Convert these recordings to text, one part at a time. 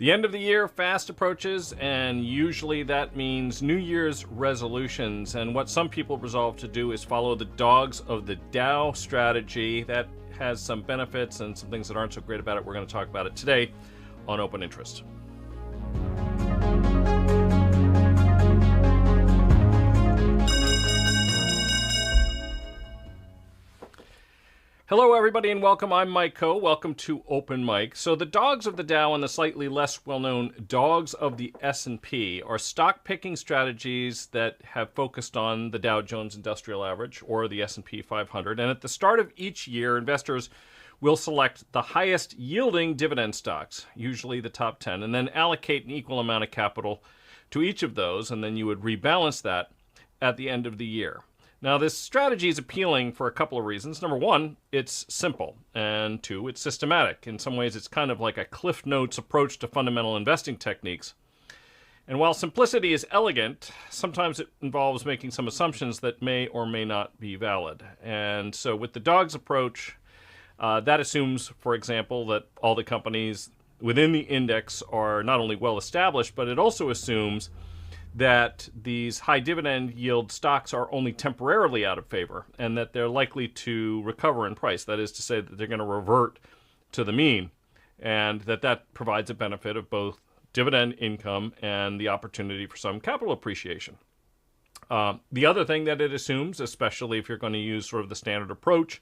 The end of the year fast approaches, and usually that means New Year's resolutions. And what some people resolve to do is follow the dogs of the Dow strategy. That has some benefits and some things that aren't so great about it. We're going to talk about it today on Open Interest. Hello everybody and welcome. I'm Mike Coe. Welcome to Open Mic. So the dogs of the Dow and the slightly less well-known dogs of the S&P are stock picking strategies that have focused on the Dow Jones Industrial Average or the S&P 500. And at the start of each year, investors will select the highest yielding dividend stocks, usually the top 10, and then allocate an equal amount of capital to each of those, and then you would rebalance that at the end of the year. Now, this strategy is appealing for a couple of reasons. Number one, it's simple, and two, it's systematic. In some ways, it's kind of like a Cliff Notes approach to fundamental investing techniques. And while simplicity is elegant, sometimes it involves making some assumptions that may or may not be valid. And so with the dogs approach, that assumes, for example, that all the companies within the index are not only well established, but it also assumes that these high dividend yield stocks are only temporarily out of favor and that they're likely to recover in price. That is to say that they're going to revert to the mean, and that provides a benefit of both dividend income and the opportunity for some capital appreciation. The other thing that it assumes, especially if you're going to use sort of the standard approach,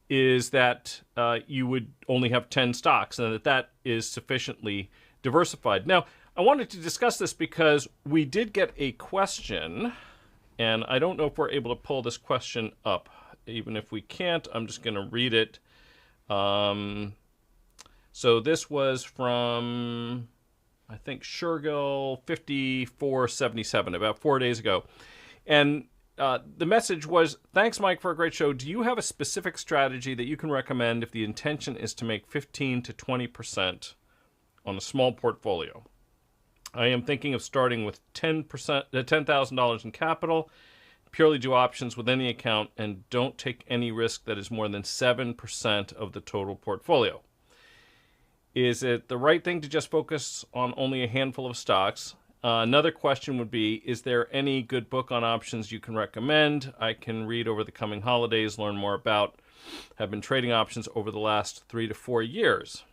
is that you would only have 10 stocks and that is sufficiently diversified. Now, I wanted to discuss this because we did get a question, and I don't know if we're able to pull this question up. Even if we can't, I'm just going to read it. So this was from, I think, Shergill 5477, about 4 days ago. And the message was, thanks, Mike, for a great show. Do you have a specific strategy that you can recommend if the intention is to make 15 to 20% on a small portfolio? I am thinking of starting with $10,000 in capital, purely do options within the account, and don't take any risk that is more than 7% of the total portfolio. Is it the right thing to just focus on only a handful of stocks? Another question would be, is there any good book on options you can recommend? I can read over the coming holidays, learn more about, have been trading options over the last 3 to 4 years,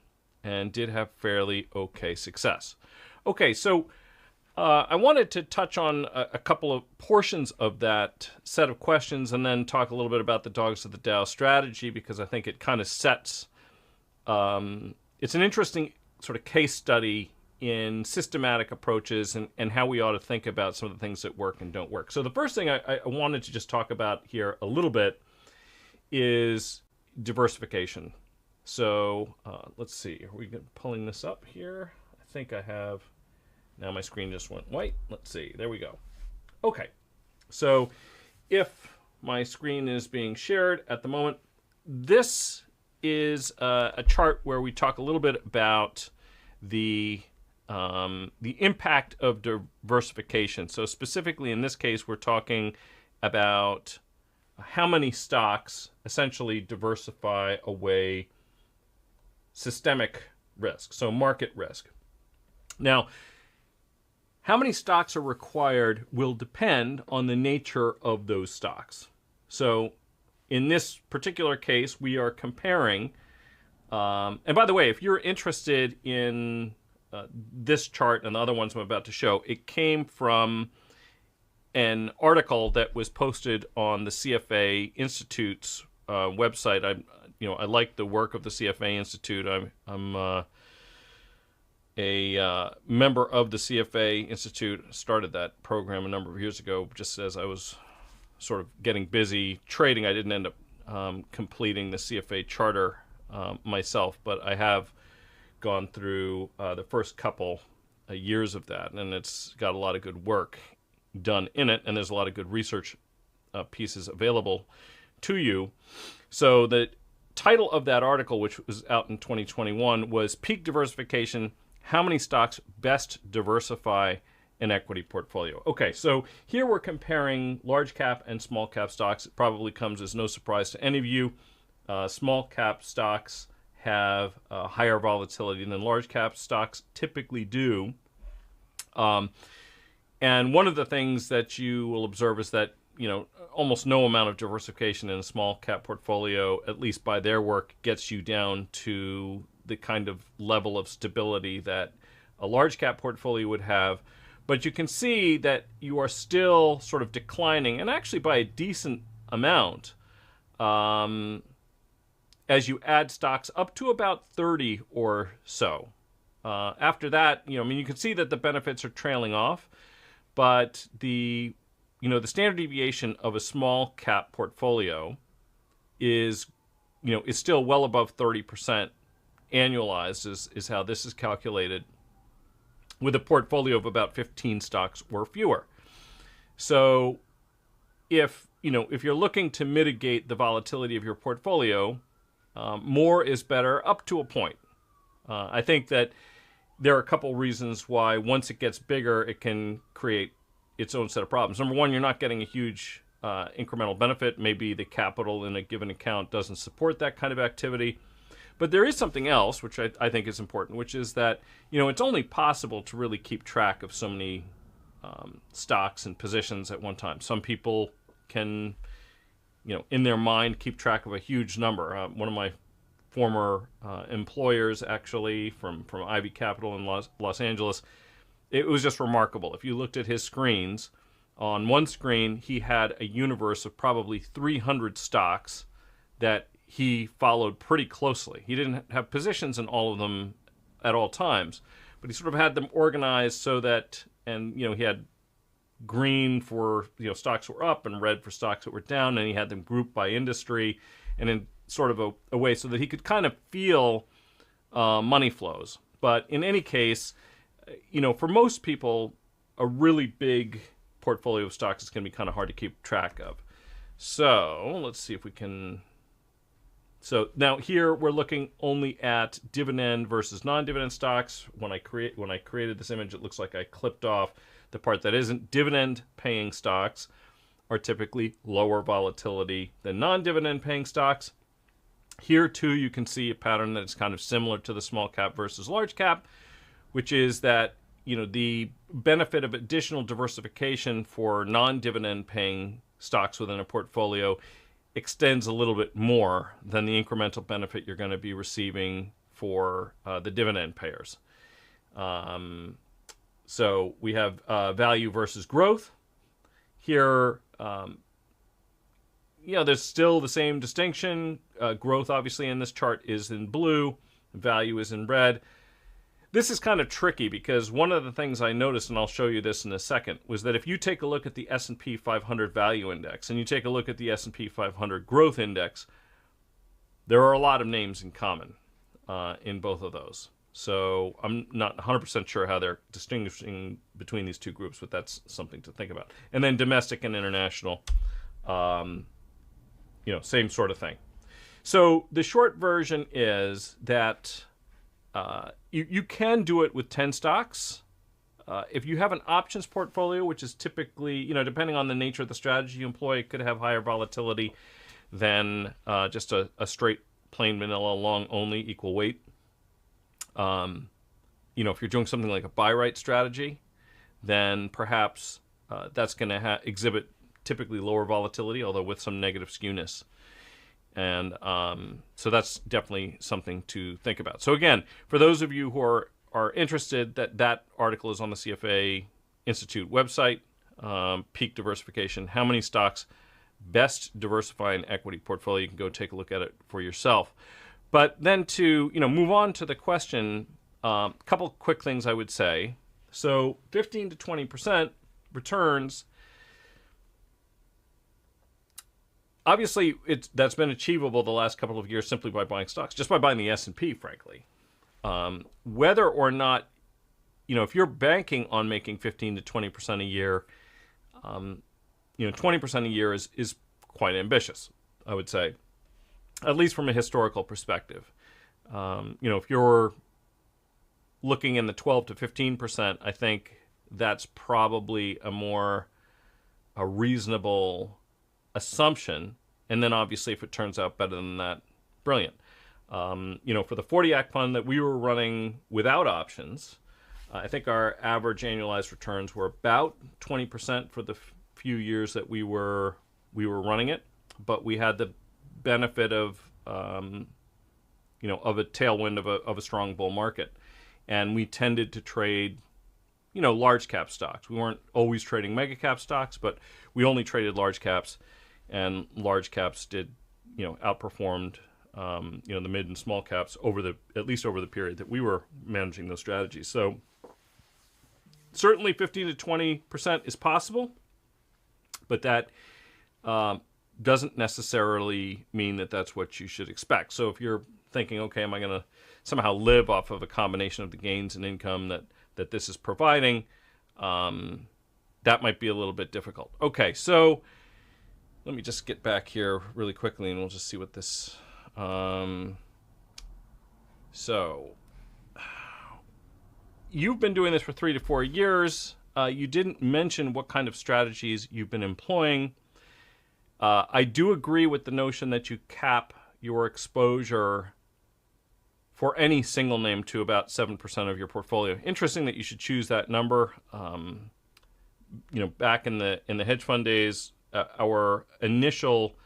and did have fairly okay success. Okay, so I wanted to touch on a couple of portions of that set of questions and then talk a little bit about the dogs of the Dow strategy, because I think it kind of sets, it's an interesting sort of case study in systematic approaches and how we ought to think about some of the things that work and don't work. So the first thing I wanted to just talk about here a little bit is diversification. So let's see, are we pulling this up here? I think I have. Now my screen just went white. Let's see. There we go. Okay. So if my screen is being shared at the moment, this is a chart where we talk a little bit about the impact of diversification. So specifically in this case, we're talking about how many stocks essentially diversify away systemic risk, so market risk. Now, how many stocks are required will depend on the nature of those stocks. So in this particular case, we are comparing, and by the way, if you're interested in this chart and the other ones I'm about to show, it came from an article that was posted on the CFA Institute's website. I like the work of the CFA Institute. I'm a member of the CFA Institute, started that program a number of years ago. Just as I was sort of getting busy trading, I didn't end up completing the CFA charter myself, but I have gone through the first couple years of that, and it's got a lot of good work done in it, and there's a lot of good research pieces available to you. So the title of that article, which was out in 2021, was Peak Diversification: How Many Stocks Best Diversify an Equity Portfolio. Okay, so here we're comparing large cap and small cap stocks. It probably comes as no surprise to any of you. Small cap stocks have higher volatility than large cap stocks typically do. And one of the things that you will observe is that, almost no amount of diversification in a small cap portfolio, at least by their work, gets you down to the kind of level of stability that a large cap portfolio would have. But you can see that you are still sort of declining, and actually by a decent amount, as you add stocks up to about 30 or so. After that, you can see that the benefits are trailing off, but the standard deviation of a small cap portfolio is still well above 30% annualized is how this is calculated, with a portfolio of about 15 stocks or fewer. So if you're looking to mitigate the volatility of your portfolio, more is better up to a point. I think that there are a couple reasons why once it gets bigger, it can create its own set of problems. Number one, you're not getting a huge incremental benefit. Maybe the capital in a given account doesn't support that kind of activity. But there is something else, which I think is important, which is that, it's only possible to really keep track of so many stocks and positions at one time. Some people can, in their mind, keep track of a huge number. One of my former employers, actually, from Ivy Capital in Los Angeles, it was just remarkable. If you looked at his screens, on one screen, he had a universe of probably 300 stocks that he followed pretty closely. He didn't have positions in all of them at all times, but he sort of had them organized so that, and he had green for stocks that were up and red for stocks that were down, and he had them grouped by industry and in sort of a way so that he could kind of feel money flows. But in any case, for most people, a really big portfolio of stocks is going to be kind of hard to keep track of. So let's see if we can. So now here we're looking only at dividend versus non-dividend stocks. When I created this image, it looks like I clipped off the part that isn't. Dividend paying stocks are typically lower volatility than non-dividend paying stocks. Here too, you can see a pattern that is kind of similar to the small cap versus large cap, which is that the benefit of additional diversification for non-dividend paying stocks within a portfolio extends a little bit more than the incremental benefit you're going to be receiving for the dividend payers. So we have value versus growth. Here, there's still the same distinction. Growth, obviously, in this chart is in blue. Value is in red. This is kind of tricky because one of the things I noticed, and I'll show you this in a second, was that if you take a look at the S&P 500 Value Index and you take a look at the S&P 500 Growth Index, there are a lot of names in common in both of those. So I'm not 100% sure how they're distinguishing between these two groups, but that's something to think about. And then domestic and international, same sort of thing. So the short version is that you can do it with 10 stocks. If you have an options portfolio, which is typically, depending on the nature of the strategy you employ, it could have higher volatility than just a straight plain vanilla long only equal weight. If you're doing something like a buy right strategy, then perhaps that's going to exhibit typically lower volatility, although with some negative skewness. And so that's definitely something to think about. So again, for those of you who are interested, that article is on the CFA Institute website, peak diversification, how many stocks best diversify an equity portfolio. You can go take a look at it for yourself. But then to move on to the question, a couple quick things I would say. So 15 to 20% returns. Obviously, that's been achievable the last couple of years simply by buying stocks, just by buying the S&P, frankly. Whether or not, if you're banking on making 15 to 20% a year, 20% a year is quite ambitious, I would say, at least from a historical perspective. If you're looking in the 12 to 15%, I think that's probably a reasonable assumption. And then obviously if it turns out better than that, brilliant. For the 40 Act fund that we were running without options, I think our average annualized returns were about 20% for the few years that we were running it, but we had the benefit of of a tailwind of a strong bull market, and we tended to trade large cap stocks. We weren't always trading mega cap stocks, but we only traded large caps, and large caps did outperformed the mid and small caps at least over the period that we were managing those strategies. So certainly 15 to 20% is possible, but that doesn't necessarily mean that that's what you should expect. So if you're thinking, okay, am I going to somehow live off of a combination of the gains and income that this is providing, that might be a little bit difficult. Okay, so let me just get back here really quickly and we'll just see what this... So you've been doing this for 3 to 4 years. You didn't mention what kind of strategies you've been employing. I do agree with the notion that you cap your exposure for any single name to about 7% of your portfolio. Interesting that you should choose that number. Back in the hedge fund days, our initial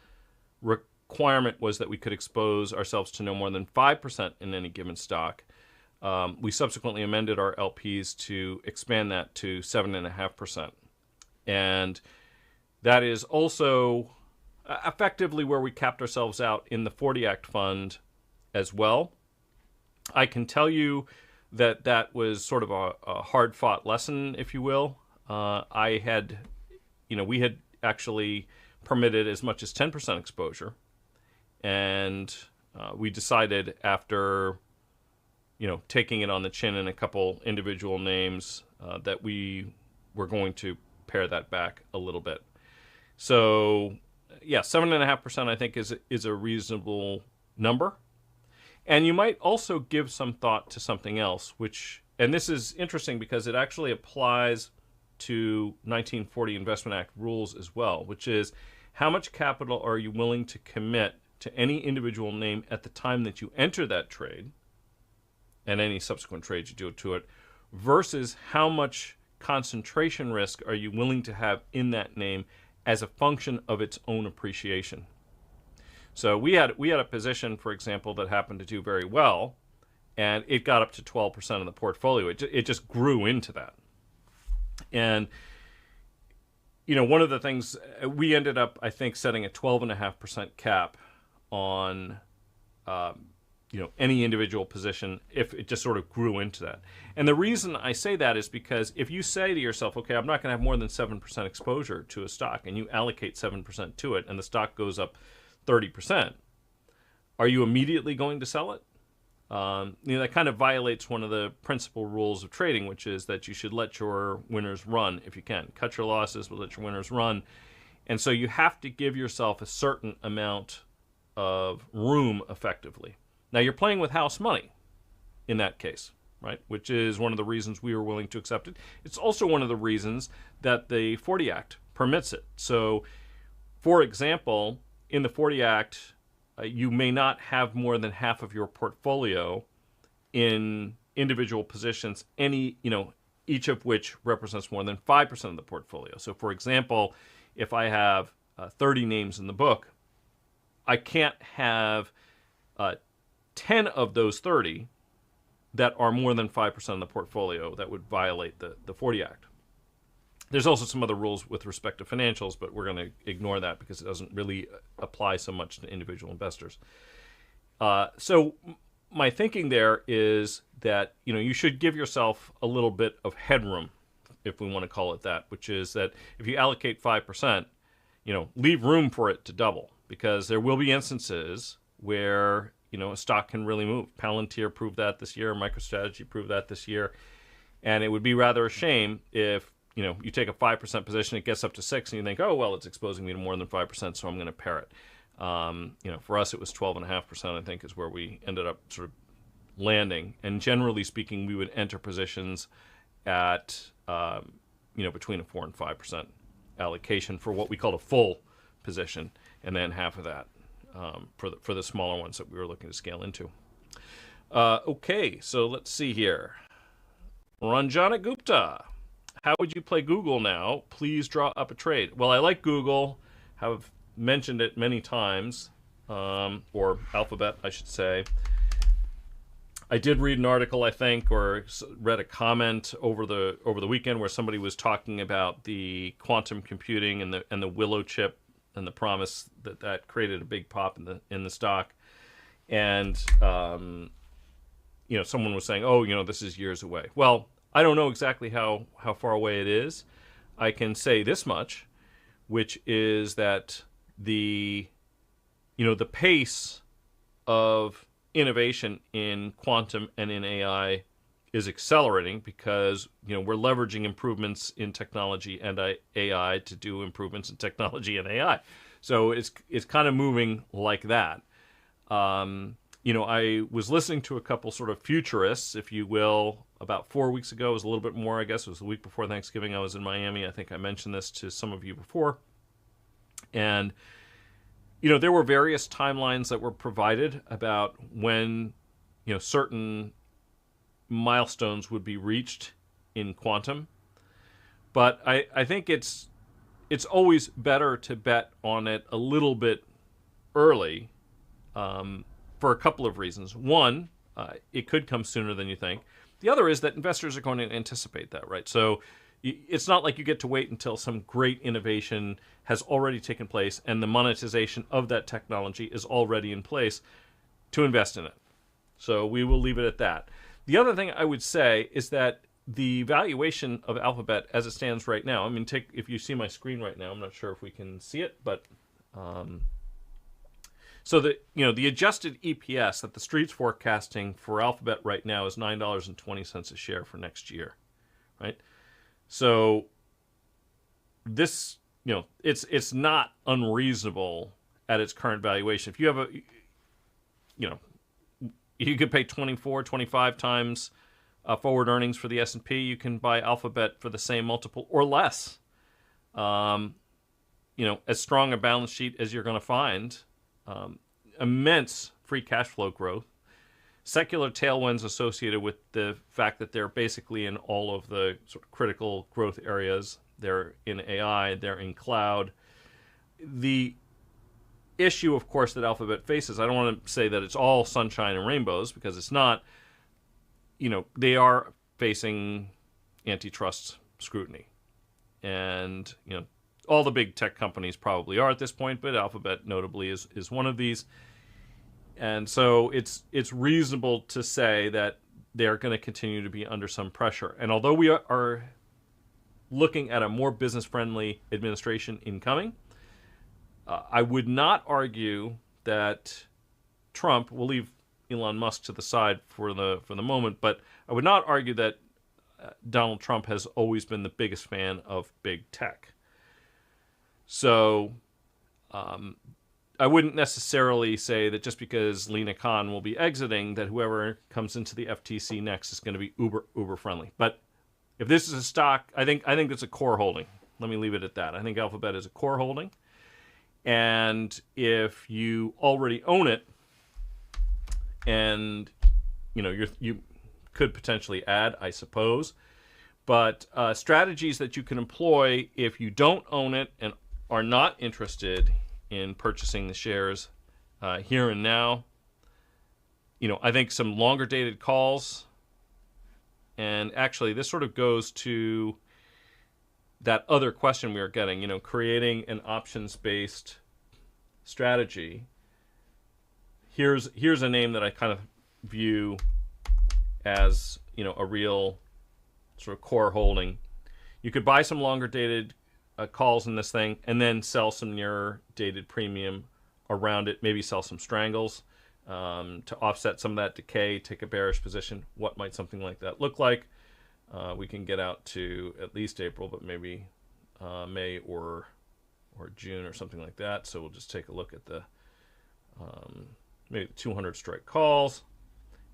requirement was that we could expose ourselves to no more than 5% in any given stock. We subsequently amended our LPs to expand that to 7.5%. And that is also effectively where we capped ourselves out in the 40 Act fund as well. I can tell you that that was sort of a hard-fought lesson, if you will. We had actually permitted as much as 10% exposure, and we decided after taking it on the chin in a couple individual names that we were going to pare that back a little bit. So yeah, 7.5% I think is a reasonable number. And you might also give some thought to something else, and this is interesting because it actually applies to 1940 Investment Act rules as well, which is how much capital are you willing to commit to any individual name at the time that you enter that trade and any subsequent trades you do to it, versus how much concentration risk are you willing to have in that name as a function of its own appreciation. So we had a position, for example, that happened to do very well, and it got up to 12% of the portfolio. It just grew into that. And one of the things we ended up, I think, setting a 12.5% cap on any individual position if it just sort of grew into that. And the reason I say that is because if you say to yourself, okay, I'm not going to have more than 7% exposure to a stock, and you allocate 7% to it, and the stock goes up 30%, are you immediately going to sell it? That kind of violates one of the principal rules of trading, which is that you should let your winners run if you can. Cut your losses, but let your winners run. And so you have to give yourself a certain amount of room effectively. Now, you're playing with house money in that case, right? Which is one of the reasons we were willing to accept it. It's also one of the reasons that the 40 Act permits it. So, for example, in the 40 Act, you may not have more than half of your portfolio in individual positions, each of which represents more than 5% of the portfolio. So, for example, if I have 30 names in the book, I can't have 10 of those 30 that are more than 5% of the portfolio. That would violate the 40 Act. There's also some other rules with respect to financials, but we're going to ignore that because it doesn't really apply so much to individual investors. So my thinking there is that you should give yourself a little bit of headroom, if we want to call it that, which is that if you allocate 5%, leave room for it to double, because there will be instances where a stock can really move. Palantir proved that this year. Microstrategy proved that this year. And it would be rather a shame if you take a 5% position, it gets up to 6%, and you think, oh, well, it's exposing me to more than 5%, so I'm going to pair it. For us, it was 12.5%, I think, is where we ended up sort of landing. And generally speaking, we would enter positions at, between a 4 and 5% allocation for what we call a full position, and then half of that for the smaller ones that we were looking to scale into. Okay, so let's see here. Ranjana Gupta, how would you play Google now? Please draw up a trade. Well, I like Google, have mentioned it many times, or Alphabet, I should say. I did read an article, I think, or read a comment over the weekend where somebody was talking about the quantum computing and the Willow chip and the promise that created a big pop in the stock, and someone was saying, oh, this is years away. Well, I don't know exactly how far away it is. I can say this much, which is that the pace of innovation in quantum and in AI is accelerating because we're leveraging improvements in technology and AI to do improvements in technology and AI. So it's kind of moving like that. I was listening to a couple sort of futurists, if you will, about 4 weeks ago. It was a little bit more, I guess. It was the week before Thanksgiving. I was in Miami. I think I mentioned this to some of you before. And there were various timelines that were provided about when, certain milestones would be reached in quantum. But I think it's always better to bet on it a little bit early for a couple of reasons. One, it could come sooner than you think. The other is that investors are going to anticipate that, right? So it's not like you get to wait until some great innovation has already taken place and the monetization of that technology is already in place to invest in it. So we will leave it at that. The other thing I would say is that the valuation of Alphabet as it stands right now, I mean, if you see my screen right now, I'm not sure if we can see it, but so the adjusted EPS that the Street's forecasting for Alphabet right now is $9.20 a share for next year, right? So this, it's not unreasonable at its current valuation. If you have you could pay 24, 25 times forward earnings for the S&P. You can buy Alphabet for the same multiple or less. As strong a balance sheet as you're going to find. Immense free cash flow growth. Secular tailwinds associated with the fact that they're basically in all of the sort of critical growth areas. They're in AI, they're in cloud. The issue, of course, that Alphabet faces, I don't want to say that it's all sunshine and rainbows because it's not. They are facing antitrust scrutiny. And, all the big tech companies probably are at this point, but Alphabet notably is one of these. And so it's reasonable to say that they're going to continue to be under some pressure. And although we are looking at a more business-friendly administration incoming, I would not argue that Trump will leave Elon Musk to the side for the moment, but I would not argue that Donald Trump has always been the biggest fan of big tech. So I wouldn't necessarily say that just because Lina Khan will be exiting, that whoever comes into the FTC next is going to be uber friendly. But if this is a stock, I think it's a core holding. Let me leave it at that. I think Alphabet is a core holding. And if you already own it, and you could potentially add, I suppose. But strategies that you can employ if you don't own it and are not interested in purchasing the shares here and now. I think some longer dated calls. And actually, this sort of goes to that other question we were getting, creating an options-based strategy. Here's a name that I kind of view as, a real sort of core holding. You could buy some longer dated calls in this thing and then sell some nearer dated premium around it, maybe sell some strangles to offset some of that decay, take a bearish position. What might something like that look like? We can get out to at least April, but maybe May or June or something like that. So we'll just take a look at the maybe 200 strike calls,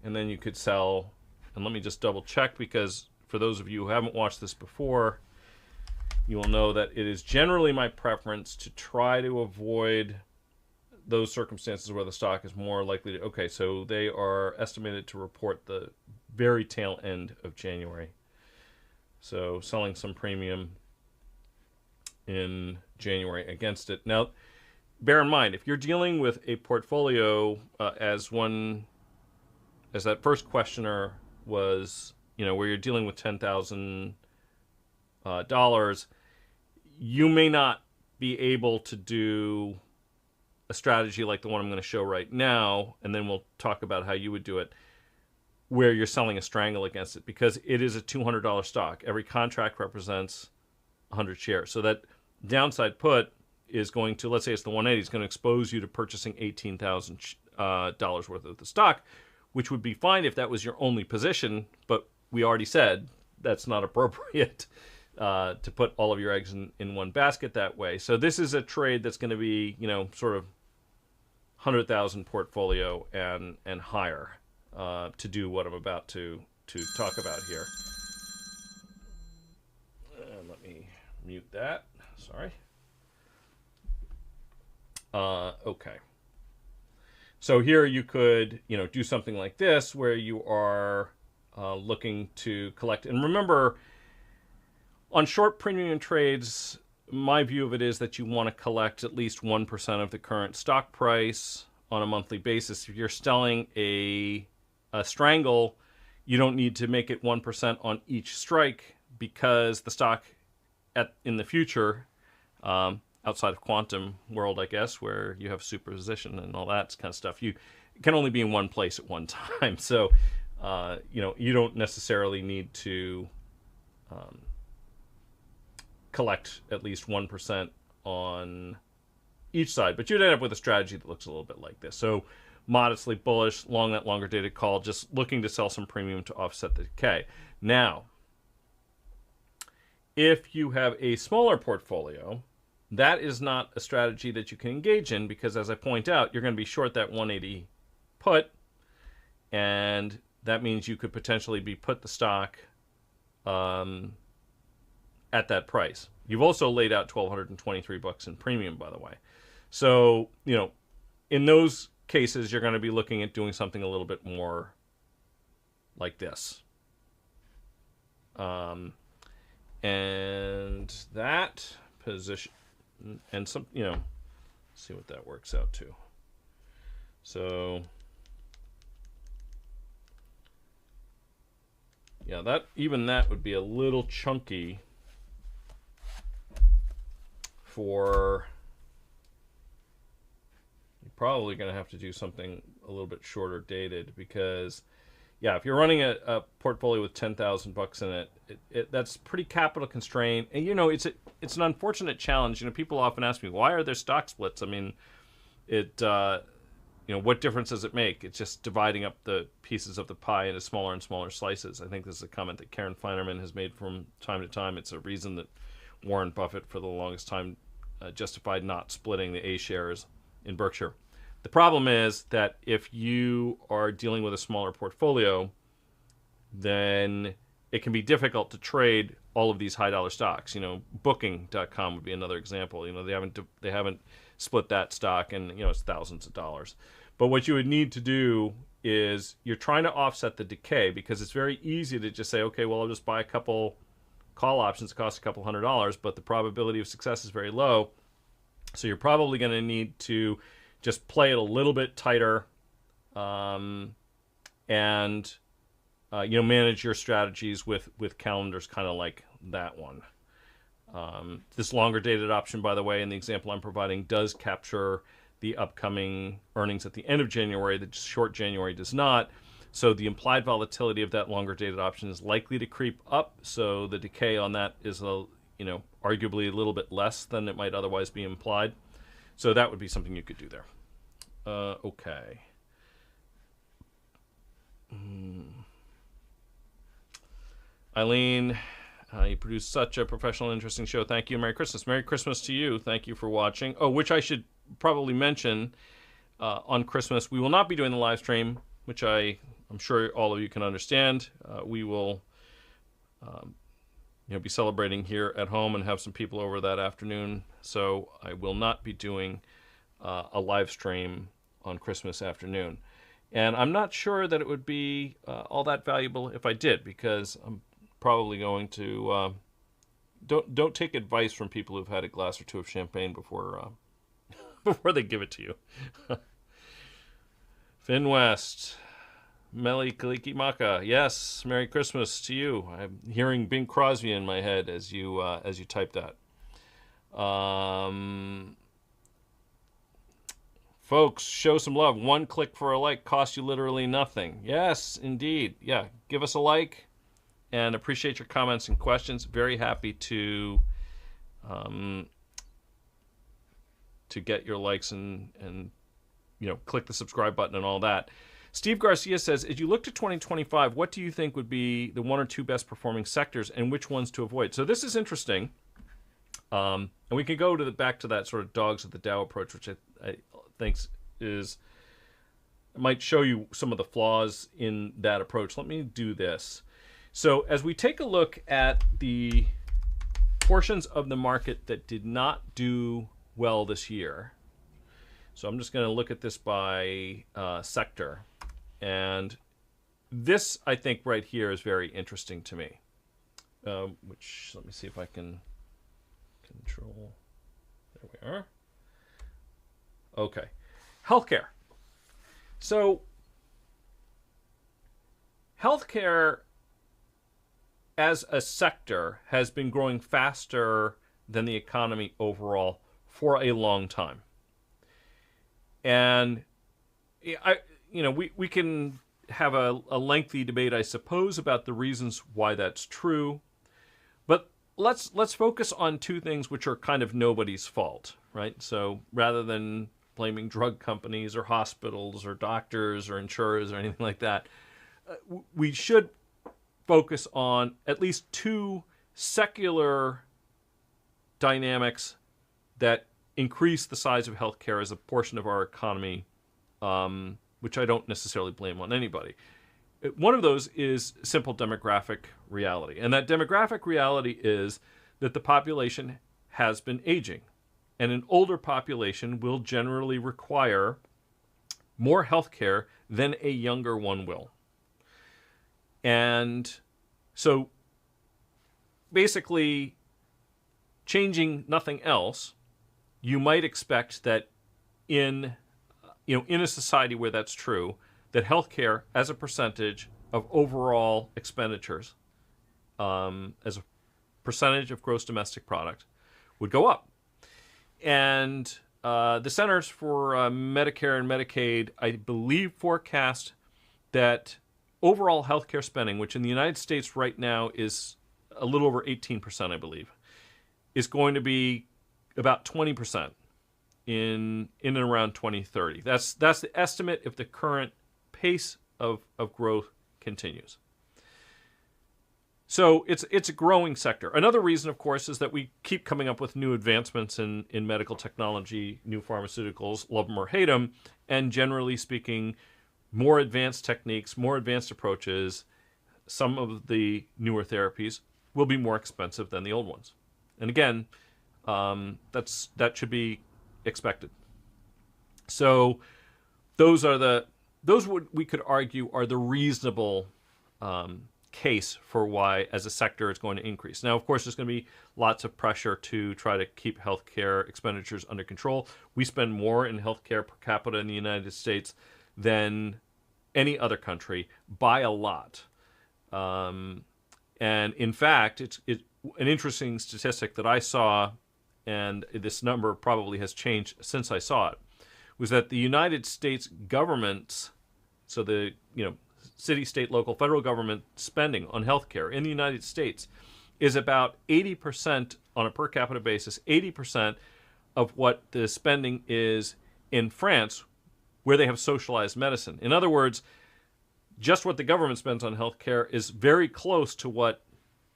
and then you could sell. And let me just double check, because for those of you who haven't watched this before, you will know that it is generally my preference to try to avoid those circumstances where the stock is more likely to... Okay, so they are estimated to report the very tail end of January. So selling some premium in January against it. Now, bear in mind, if you're dealing with a portfolio as that first questioner was, where you're dealing with $10,000, you may not be able to do a strategy like the one I'm going to show right now, and then we'll talk about how you would do it, where you're selling a strangle against it, because it is a $200 stock. Every contract represents 100 shares. So that downside put is going to, let's say it's the 180, is going to expose you to purchasing $18,000 worth of the stock, which would be fine if that was your only position, but we already said that's not appropriate to put all of your eggs in one basket that way. So this is a trade that's going to be, sort of 100,000 portfolio and higher to do what I'm about to talk about here. And let me mute that. Sorry. Okay. So here you could, do something like this where you are looking to collect. And remember, on short premium trades, my view of it is that you want to collect at least 1% of the current stock price on a monthly basis. If you're selling a strangle, you don't need to make it 1% on each strike, because the stock in the future, outside of quantum world, I guess, where you have superposition and all that kind of stuff, you can only be in one place at one time. So, you don't necessarily need to collect at least 1% on each side, but you'd end up with a strategy that looks a little bit like this. So modestly bullish, long that longer dated call, just looking to sell some premium to offset the decay. Now, if you have a smaller portfolio, that is not a strategy that you can engage in, because as I point out, you're going to be short that 180 put, and that means you could potentially be put the stock at that price. You've also laid out $1,223 in premium, by the way. So, in those cases, you're going to be looking at doing something a little bit more like this. And that position, and some, see what that works out to. So, yeah, that would be a little chunky for... You're probably going to have to do something a little bit shorter dated, because, yeah, if you're running a portfolio with $10,000 in it, that's pretty capital constrained. And it's an unfortunate challenge. People often ask me, why are there stock splits? I mean, what difference does it make? It's just dividing up the pieces of the pie into smaller and smaller slices. I think this is a comment that Karen Feinerman has made from time to time. It's a reason that Warren Buffett, for the longest time, justified not splitting the A shares in Berkshire. The problem is that if you are dealing with a smaller portfolio, then it can be difficult to trade all of these high dollar stocks. Booking.com would be another example. They haven't split that stock, and it's thousands of dollars. But what you would need to do is you're trying to offset the decay, because it's very easy to just say, okay, well, I'll just buy a couple call options that cost a couple $100, but the probability of success is very low. So you're probably going to need to just play it a little bit tighter, and manage your strategies with calendars kind of like that one. This longer dated option, by the way, in the example I'm providing, does capture the upcoming earnings at the end of January. The short January does not. So the implied volatility of that longer dated option is likely to creep up. So the decay on that is arguably a little bit less than it might otherwise be implied. So that would be something you could do there. Okay. Eileen, you produced such a professional, interesting show. Thank you. Merry Christmas. Merry Christmas to you. Thank you for watching. Oh, which I should probably mention, on Christmas, we will not be doing the live stream, which I'm sure all of you can understand. We will be celebrating here at home and have some people over that afternoon. So I will not be doing a live stream on Christmas afternoon. And I'm not sure that it would be all that valuable if I did, because I'm probably going to don't take advice from people who've had a glass or two of champagne before before they give it to you. Finn West, Mele Kalikimaka, yes, Merry Christmas to you. I'm hearing Bing Crosby in my head as you type that. Folks, show some love. 1 click for a like costs you literally nothing. Yes, indeed. Yeah, give us a like, and appreciate your comments and questions. Very happy to get your likes and click the subscribe button and all that. Steve Garcia says, as you look to 2025, what do you think would be the 1 or 2 best performing sectors and which ones to avoid? So this is interesting. And we can go back to that sort of dogs of the Dow approach, which I think might show you some of the flaws in that approach. Let me do this. So as we take a look at the portions of the market that did not do well this year, so I'm just going to look at this by sector. And this, I think, right here is very interesting to me. Which, let me see if I can control. There we are. Okay. Healthcare. So, healthcare as a sector has been growing faster than the economy overall for a long time. And we can have a lengthy debate, I suppose, about the reasons why that's true. But let's focus on 2 things which are kind of nobody's fault, right? So rather than blaming drug companies or hospitals or doctors or insurers or anything like that, we should focus on at least 2 secular dynamics that increase the size of healthcare as a portion of our economy, which I don't necessarily blame on anybody. One of those is simple demographic reality. And that demographic reality is that the population has been aging. And an older population will generally require more healthcare than a younger one will. And so basically, changing nothing else, you might expect that in a society where that's true, that healthcare as a percentage of overall expenditures, as a percentage of gross domestic product, would go up. And the Centers for Medicare and Medicaid, I believe, forecast that overall healthcare spending, which in the United States right now is a little over 18%, I believe, is going to be about 20% in and around 2030. That's the estimate if the current pace of growth continues. So it's a growing sector. Another reason, of course, is that we keep coming up with new advancements in medical technology, new pharmaceuticals, love them or hate them, and generally speaking, more advanced techniques, more advanced approaches. Some of the newer therapies will be more expensive than the old ones. And again, that should be expected. So those we could argue are the reasonable case for why, as a sector, it's going to increase. Now, of course, there's going to be lots of pressure to try to keep healthcare expenditures under control. We spend more in healthcare per capita in the United States than any other country by a lot. And in fact, it's an interesting statistic that I saw, and this number probably has changed since I saw it, was that the United States government's, so the city, state, local, federal government spending on healthcare in the United States is about 80% on a per capita basis, 80% of what the spending is in France, where they have socialized medicine. In other words, just what the government spends on healthcare is very close to what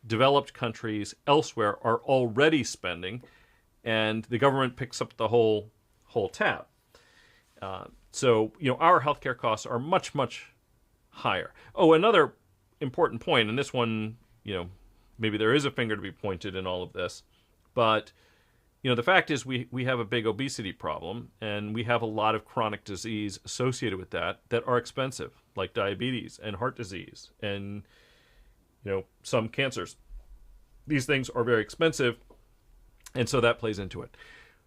developed countries elsewhere are already spending, and the government picks up the whole tab. So our healthcare costs are much, much higher. Oh, another important point, and this one, maybe there is a finger to be pointed in all of this, but the fact is we have a big obesity problem, and we have a lot of chronic disease associated with that are expensive, like diabetes and heart disease and, some cancers. These things are very expensive, and so that plays into it.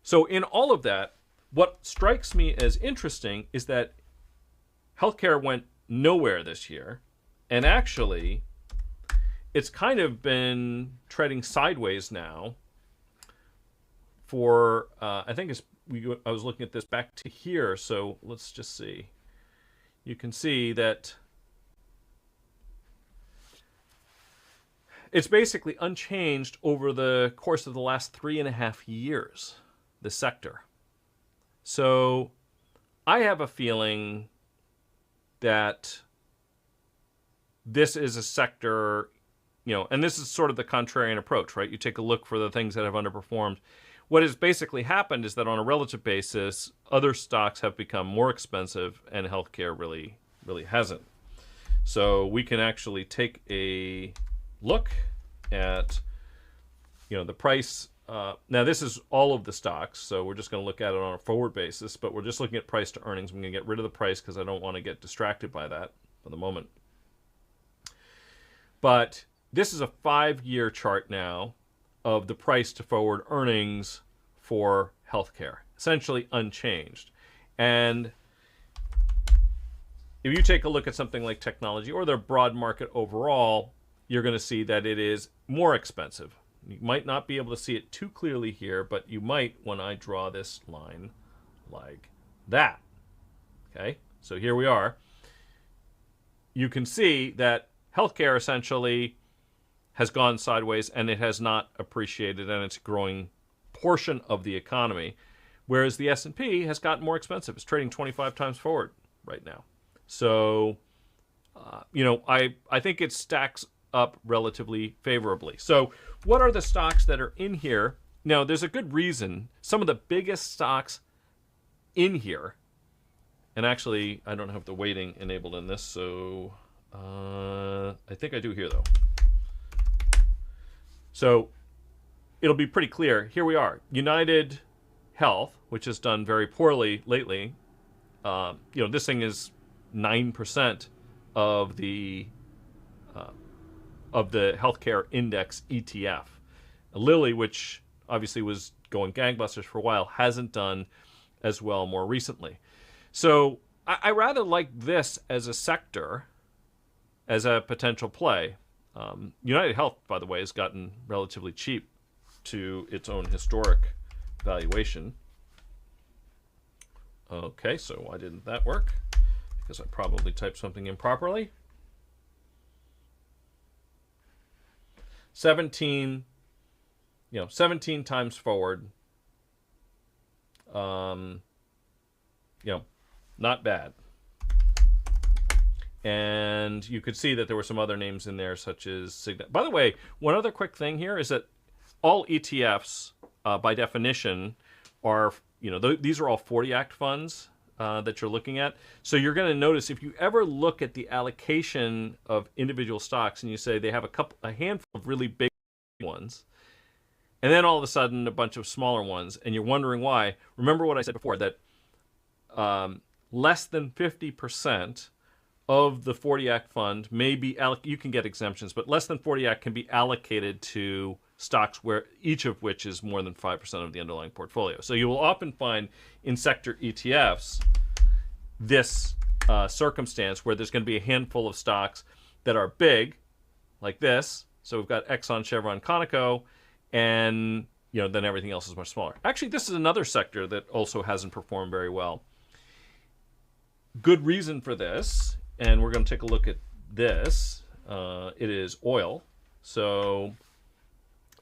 So in all of that, what strikes me as interesting is that healthcare went nowhere this year, and actually it's kind of been treading sideways now for, I think I was looking at this back to here, so let's just see. You can see that it's basically unchanged over the course of the last 3.5 years, the sector. So I have a feeling that this is a sector, and this is sort of the contrarian approach, right? You take a look for the things that have underperformed. What has basically happened is that on a relative basis, other stocks have become more expensive and healthcare really, really hasn't. So we can actually take a look at, the price. Now, this is all of the stocks, so we're just going to look at it on a forward basis, but we're just looking at price to earnings. I'm going to get rid of the price because I don't want to get distracted by that for the moment. But this is a 5-year chart now of the price to forward earnings for healthcare, essentially unchanged. And if you take a look at something like technology or their broad market overall, you're going to see that it is more expensive. You might not be able to see it too clearly here, but you might when I draw this line like that. Okay, so here we are. You can see that healthcare essentially has gone sideways, and it has not appreciated, and it's a growing portion of the economy, whereas the S&P has gotten more expensive. It's trading 25 times forward right now. So, I think it stacks up relatively favorably. So what are the stocks that are in here? Now, there's a good reason. Some of the biggest stocks in here, and actually, I don't have the weighting enabled in this, so I think I do here, though. So it'll be pretty clear. Here we are. United Health, which has done very poorly lately. This thing is 9% of the healthcare index ETF. Lilly, which obviously was going gangbusters for a while, hasn't done as well more recently. So I rather like this as a sector, as a potential play. United Health, by the way, has gotten relatively cheap to its own historic valuation. Okay, so why didn't that work? Because I probably typed something improperly. 17 times forward. Not bad. And you could see that there were some other names in there, such as Cigna. By the way, one other quick thing here is that all ETFs, by definition, are, these are all 40 Act funds that you're looking at. So you're going to notice if you ever look at the allocation of individual stocks and you say they have a handful of really big ones, and then all of a sudden a bunch of smaller ones, and you're wondering why, remember what I said before, that less than 50% of the 40 Act fund may be you can get exemptions, but less than 40 Act can be allocated to stocks where each of which is more than 5% of the underlying portfolio. So you will often find in sector ETFs this circumstance where there's going to be a handful of stocks that are big, like this. So we've got Exxon, Chevron, Conoco, and then everything else is much smaller. Actually, this is another sector that also hasn't performed very well. Good reason for this, and we're going to take a look at this. It is oil. So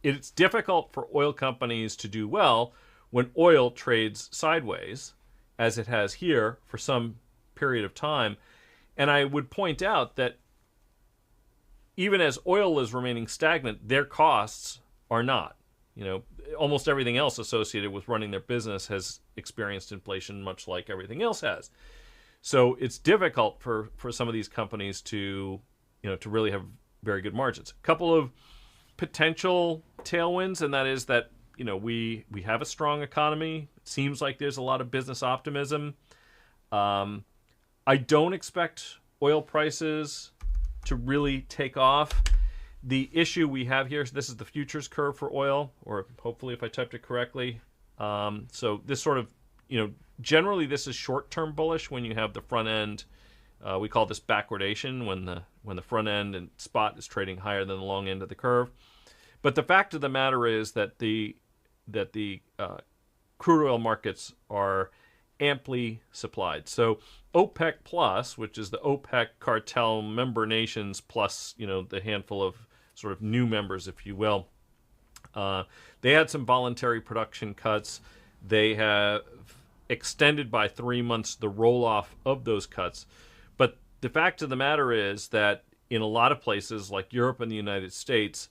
it's difficult for oil companies to do well when oil trades sideways, as it has here for some period of time. And I would point out that even as oil is remaining stagnant, their costs are not. Almost everything else associated with running their business has experienced inflation, much like everything else has. So it's difficult for some of these companies to really have very good margins. A couple of potential tailwinds, and that is that you know, we have a strong economy. It seems like there's a lot of business optimism. I don't expect oil prices to really take off. The issue we have here, this is the futures curve for oil, or hopefully if I typed it correctly. So this sort of, you know, generally this is short-term bullish when you have the front end. We call this backwardation when the front end and spot is trading higher than the long end of the curve. But the fact of the matter is that the crude oil markets are amply supplied. So OPEC plus, which is the OPEC cartel member nations plus, you know, the handful of sort of new members, if you will, they had some voluntary production cuts. They have extended by 3 months the roll-off of those cuts. But the fact of the matter is that in a lot of places like Europe and the United States,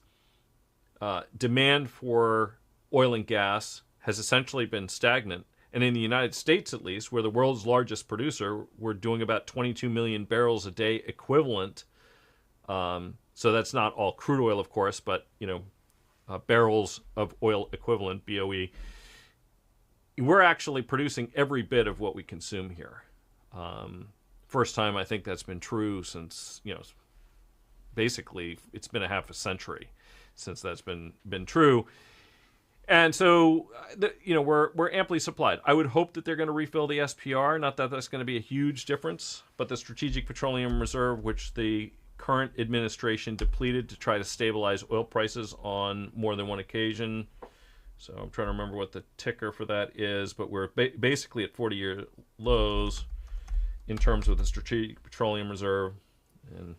demand for oil and gas has essentially been stagnant. And in the United States, at least, we're the world's largest producer. We're doing about 22 million barrels a day equivalent. So that's not all crude oil, of course, but, you know, barrels of oil equivalent, BOE. We're actually producing every bit of what we consume here. First time I think that's been true since, you know, basically it's been a half a century since that's been true. And so, you know, we're amply supplied. I would hope that they're going to refill the SPR. Not that that's going to be a huge difference, but the Strategic Petroleum Reserve, which the current administration depleted to try to stabilize oil prices on more than one occasion. So I'm trying to remember what the ticker for that is, but we're basically at 40-year lows in terms of the Strategic Petroleum Reserve. And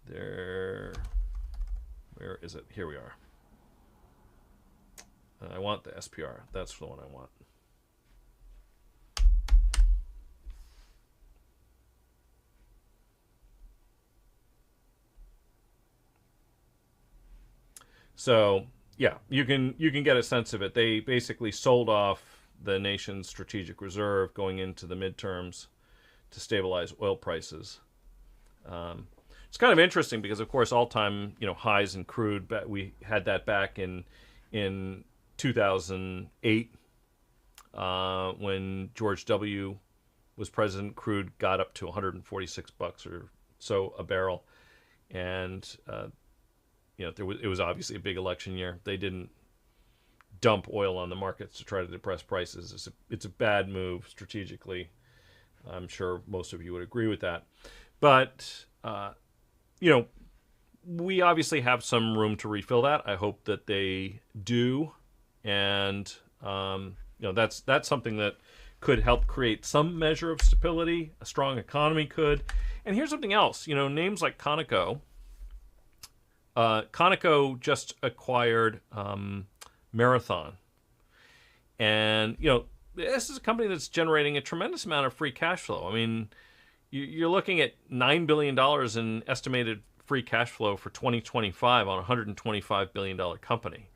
there, where is it? Here we are. I want the SPR. That's the one I want. So yeah, you can get a sense of it. They basically sold off the nation's strategic reserve going into the midterms to stabilize oil prices. It's kind of interesting because, of course, all-time, you know, highs in crude. We had that back in 2008 when George W. was president. Crude got up to $146 or so a barrel, and you know, it was obviously a big election year. They didn't dump oil on the markets to try to depress prices. It's a bad move strategically. I'm sure most of you would agree with that. But you know, we obviously have some room to refill that. I hope that they do. And you know, that's something that could help create some measure of stability. A strong economy could. And here's something else. You know, names like Conoco. Conoco just acquired Marathon, and you know, this is a company that's generating a tremendous amount of free cash flow. I mean, you're looking at $9 billion in estimated free cash flow for 2025 on a $125 billion company.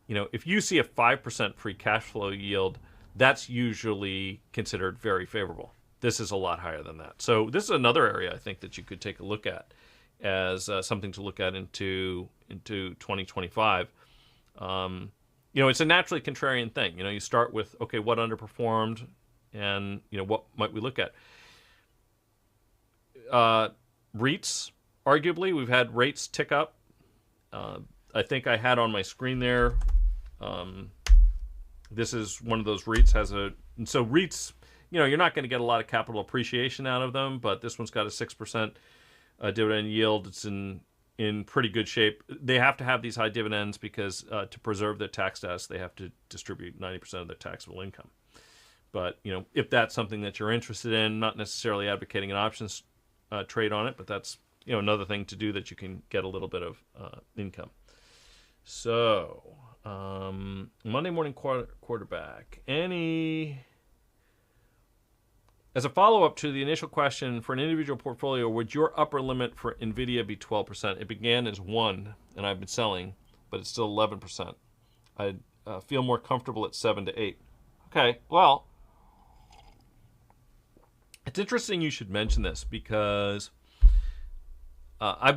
You know, if you see a 5% free cash flow yield, that's usually considered very favorable. This is a lot higher than that. So this is another area I think that you could take a look at as something to look at into 2025. You know, it's a naturally contrarian thing. You know, you start with, okay, what underperformed, and, you know, what might we look at? REITs, arguably, we've had rates tick up. I think I had on my screen there, this is one of those REITs and so REITs, you know, you're not going to get a lot of capital appreciation out of them, but this one's got a 6% dividend yield. It's in pretty good shape. They have to have these high dividends because to preserve their tax status, they have to distribute 90% of their taxable income. But, you know, if that's something that you're interested in, not necessarily advocating an options trade on it, but that's, you know, another thing to do that you can get a little bit of income. So, Monday morning quarterback. As a follow-up to the initial question, for an individual portfolio, would your upper limit for NVIDIA be 12%? It began as 1, and I've been selling, but it's still 11%. I'd feel more comfortable at 7 to 8. Okay, well, it's interesting you should mention this because I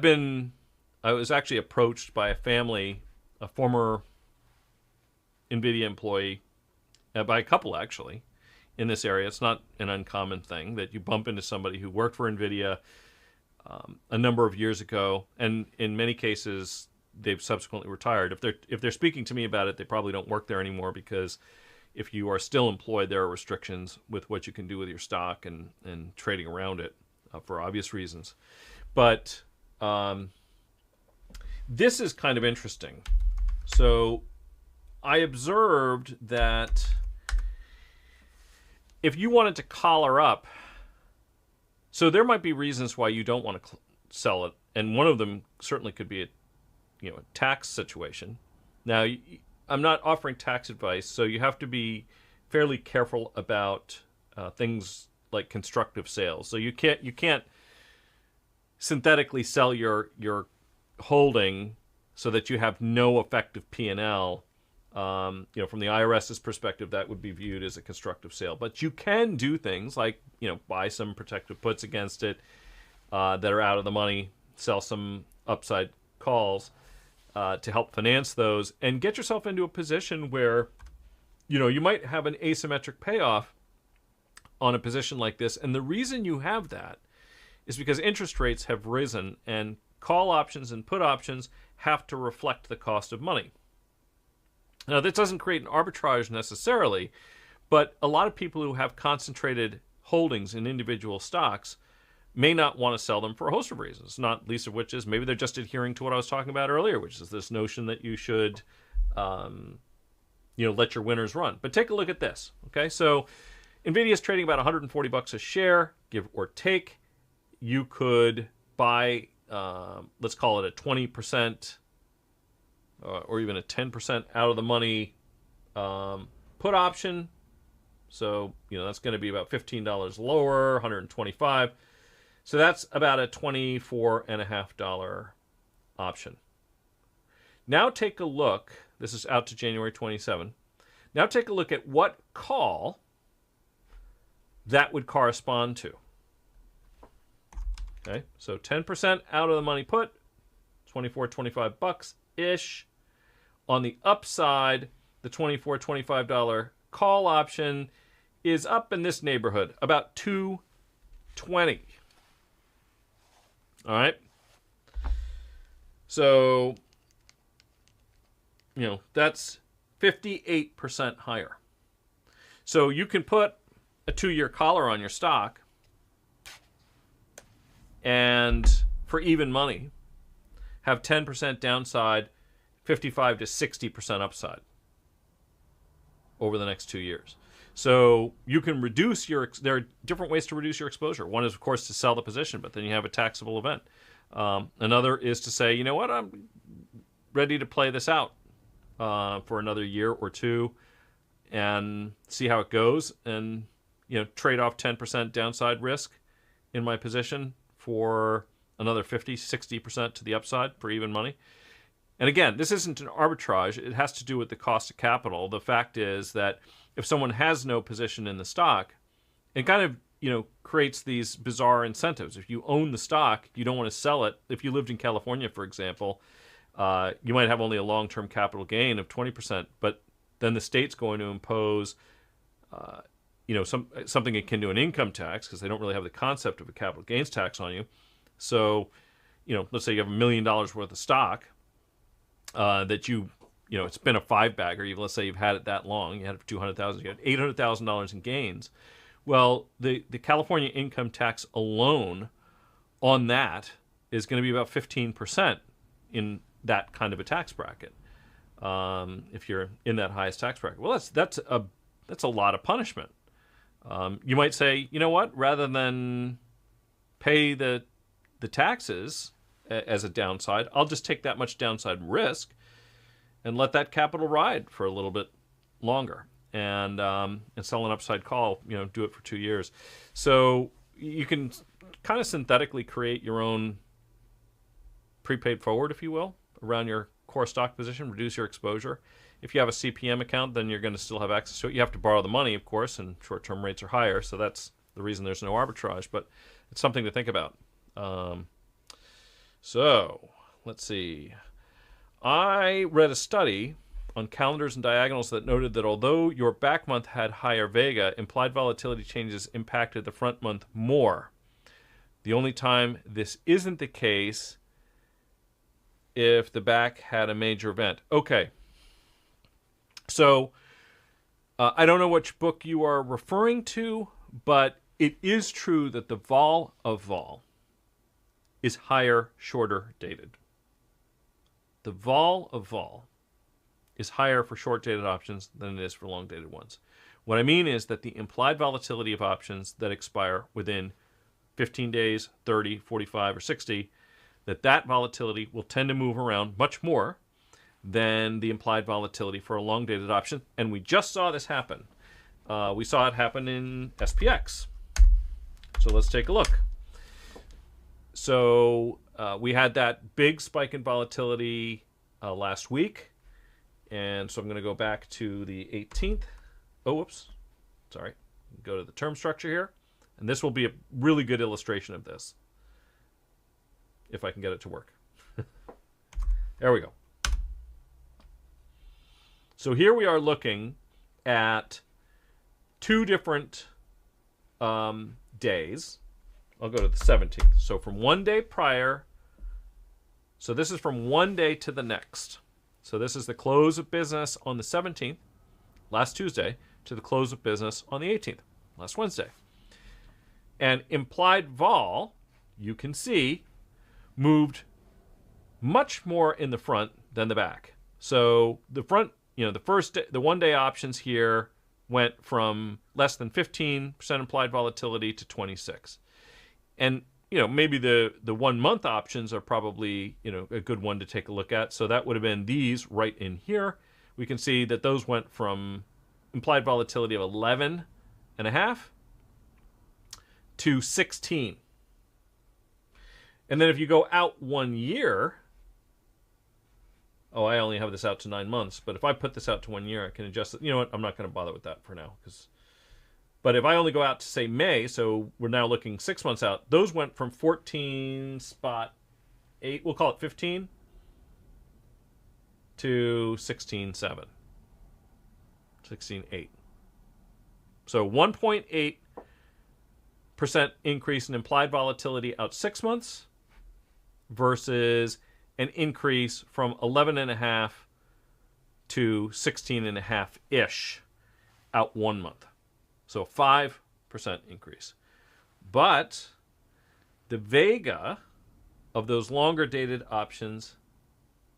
was actually approached by a family, a former NVIDIA employee, by a couple actually, in this area. It's not an uncommon thing that you bump into somebody who worked for NVIDIA a number of years ago, and in many cases they've subsequently retired. If they're speaking to me about it, they probably don't work there anymore, because if you are still employed, there are restrictions with what you can do with your stock and trading around it for obvious reasons. But this is kind of interesting. So I observed that if you wanted to collar up, so there might be reasons why you don't want to sell it, and one of them certainly could be a tax situation. Now, I'm not offering tax advice, so you have to be fairly careful about things like constructive sales. So you can't synthetically sell your holding so that you have no effective P&L. From the IRS's perspective, that would be viewed as a constructive sale. But you can do things like, buy some protective puts against it that are out of the money, sell some upside calls to help finance those, and get yourself into a position where, you might have an asymmetric payoff on a position like this. And the reason you have that is because interest rates have risen, and call options and put options have to reflect the cost of money. Now, this doesn't create an arbitrage necessarily, but a lot of people who have concentrated holdings in individual stocks may not want to sell them for a host of reasons, not least of which is maybe they're just adhering to what I was talking about earlier, which is this notion that you should, let your winners run. But take a look at this, okay? So NVIDIA is trading about $140 a share, give or take. You could buy, let's call it a 20%, or even a 10% out of the money put option. So, that's going to be about $15 lower, $125. So that's about a $24.50 option. Now take a look. This is out to January 27. Now take a look at what call that would correspond to. Okay, so 10% out of the money put, $25-ish. On the upside, the $24-25 call option is up in this neighborhood, about $220. All right. So, that's 58% higher. So you can put a 2-year collar on your stock, and for even money, have 10% downside, 55 to 60% upside over the next 2 years. So you can reduce there are different ways to reduce your exposure. One is, of course, to sell the position, but then you have a taxable event. Another is to say, I'm ready to play this out for another year or two and see how it goes, and trade off 10% downside risk in my position for another 50, 60% to the upside for even money. And again, this isn't an arbitrage. It has to do with the cost of capital. The fact is that if someone has no position in the stock, it kind of, creates these bizarre incentives. If you own the stock, you don't want to sell it. If you lived in California, for example, you might have only a long-term capital gain of 20%, but then the state's going to impose, something akin to an income tax, because they don't really have the concept of a capital gains tax on you. So, let's say you have $1 million worth of stock that it's been a 5-bagger. Let's say you've had it that long. You had it for $200,000. You had $800,000 in gains. Well, the California income tax alone on that is going to be about 15% in that kind of a tax bracket. If you're in that highest tax bracket, well, that's a lot of punishment. You might say, you know what? Rather than pay the taxes as a downside, I'll just take that much downside risk and let that capital ride for a little bit longer, and sell an upside call, do it for 2 years. So you can kind of synthetically create your own prepaid forward, if you will, around your core stock position, reduce your exposure. If you have a CPM account, then you're going to still have access to it. You have to borrow the money, of course, and short-term rates are higher, so that's the reason there's no arbitrage, but it's something to think about. So let's see. I read a study on calendars and diagonals that noted that although your back month had higher vega, implied volatility changes impacted the front month more. The only time this isn't the case if the back had a major event. Okay. So I don't know which book you are referring to, but it is true that the vol of vol is higher, shorter dated. The vol of vol is higher for short-dated options than it is for long-dated ones. What I mean is that the implied volatility of options that expire within 15 days, 30, 45, or 60, that volatility will tend to move around much more than the implied volatility for a long-dated option. And we just saw this happen. We saw it happen in SPX. So let's take a look. So we had that big spike in volatility last week. And so I'm going to go back to the 18th. Oh, whoops. Sorry. Go to the term structure here. And this will be a really good illustration of this, if I can get it to work. There we go. So here we are looking at two different days. I'll go to the 17th. So from one day prior, so this is from one day to the next. So this is the close of business on the 17th, last Tuesday, to the close of business on the 18th, last Wednesday. And implied vol, you can see, moved much more in the front than the back. So the front, the one-day options here went from less than 15% implied volatility to 26%. And maybe the 1 month options are probably a good one to take a look at. So that would have been these right in here. We can see that those went from implied volatility of 11.5 to 16. And then if you go out 1 year, I only have this out to 9 months, but if I put this out to 1 year, I can adjust it. You know what? I'm not going to bother with that for now. But if I only go out to, say, May, so we're now looking 6 months out, those went from 14.8, we'll call it 15, to 16.7, 16.8. So 1.8% increase in implied volatility out 6 months versus an increase from 11.5 to 16.5-ish out 1 month. So 5% increase. But the vega of those longer dated options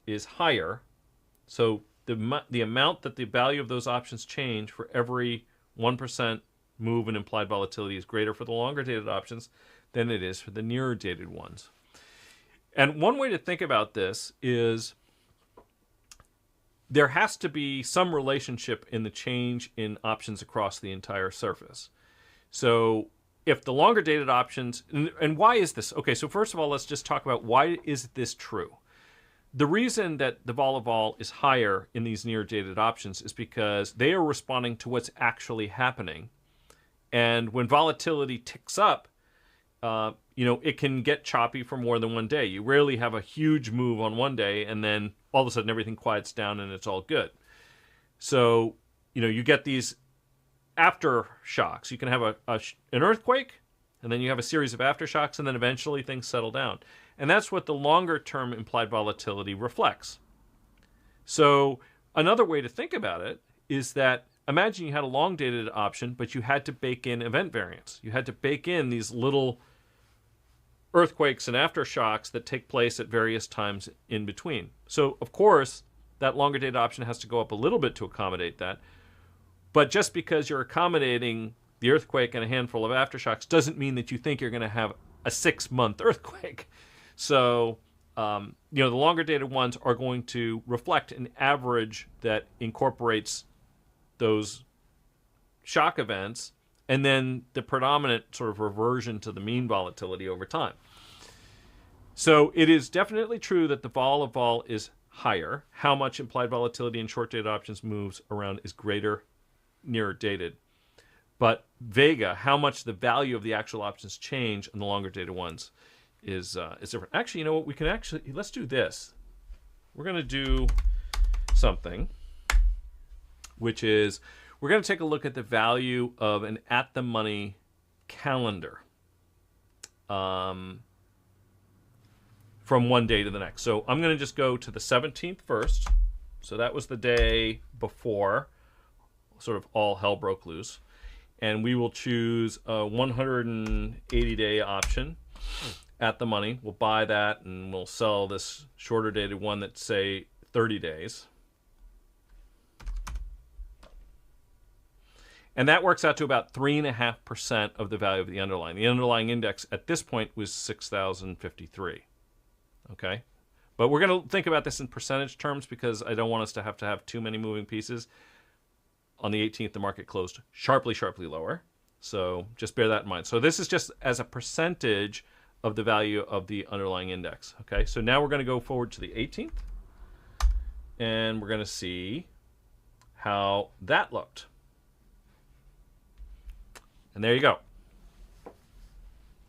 is higher. So the amount that the value of those options change for every 1% move in implied volatility is greater for the longer dated options than it is for the nearer dated ones. And one way to think about this is there has to be some relationship in the change in options across the entire surface. So if the longer dated options, and why is this? Okay, so first of all, let's just talk about why is this true? The reason that the vol of vol is higher in these near dated options is because they are responding to what's actually happening. And when volatility ticks up, it can get choppy for more than 1 day. You rarely have a huge move on 1 day and then all of a sudden everything quiets down and it's all good. So, you get these aftershocks. You can have an earthquake, and then you have a series of aftershocks, and then eventually things settle down. And that's what the longer-term implied volatility reflects. So another way to think about it is that imagine you had a long-dated option, but you had to bake in event variance. You had to bake in these little earthquakes and aftershocks that take place at various times in between. So, of course, that longer-dated option has to go up a little bit to accommodate that. But just because you're accommodating the earthquake and a handful of aftershocks doesn't mean that you think you're going to have a 6-month earthquake. So, the longer dated ones are going to reflect an average that incorporates those shock events and then the predominant sort of reversion to the mean volatility over time. So it is definitely true that the vol of vol is higher. How much implied volatility in short-dated options moves around is greater nearer dated. But vega, how much the value of the actual options change in the longer dated ones is different. Actually, you know what? Let's do this. We're going to do something. which is we're going to take a look at the value of an at-the-money calendar from one day to the next. So I'm going to just go to the 17th first. So that was the day before sort of all hell broke loose. And we will choose a 180-day option at the money. We'll buy that and we'll sell this shorter dated one that's, say, 30 days. And that works out to about 3.5% of the value of the underlying. The underlying index at this point was 6,053. Okay? But we're going to think about this in percentage terms because I don't want us to have too many moving pieces. On the 18th, the market closed sharply, sharply lower. So just bear that in mind. So this is just as a percentage of the value of the underlying index. Okay, so now we're going to go forward to the 18th. And we're going to see how that looked. And there you go.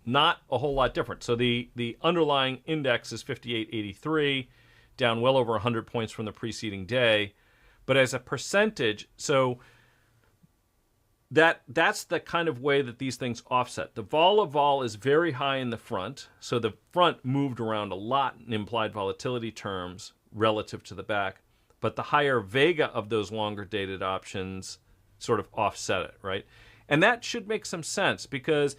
Not a whole lot different. So the underlying index is 58.83, down well over 100 points from the preceding day. But as a percentage, so that's the kind of way that these things offset. The vol of vol is very high in the front. So the front moved around a lot in implied volatility terms relative to the back. But the higher vega of those longer dated options sort of offset it, right? And that should make some sense because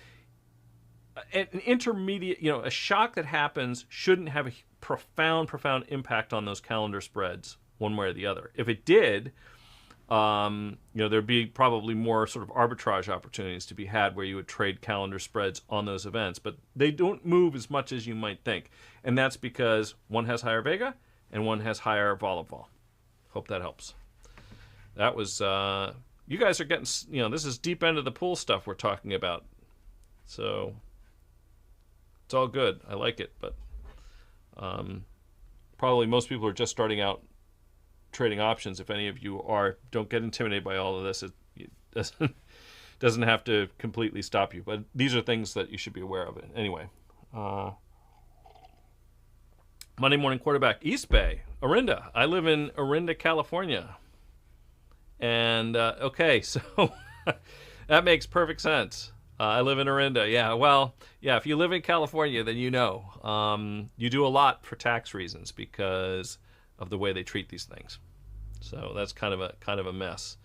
an intermediate, a shock that happens shouldn't have a profound impact on those calendar spreads one way or the other. If it did, there'd be probably more sort of arbitrage opportunities to be had where you would trade calendar spreads on those events. But they don't move as much as you might think. And that's because one has higher vega and one has higher vol of vol. Hope that helps. That was, you guys are getting, this is deep end of the pool stuff we're talking about. So it's all good. I like it, but probably most people are just starting out trading options. If any of you are, don't get intimidated by all of this. It doesn't have to completely stop you, but these are things that you should be aware of. Anyway, Monday morning quarterback, East Bay, Orinda. I live in Orinda, California. And, okay, so that makes perfect sense. I live in Orinda. Yeah, well, yeah, if you live in California, then you know. You do a lot for tax reasons because of the way they treat these things. So that's kind of a mess.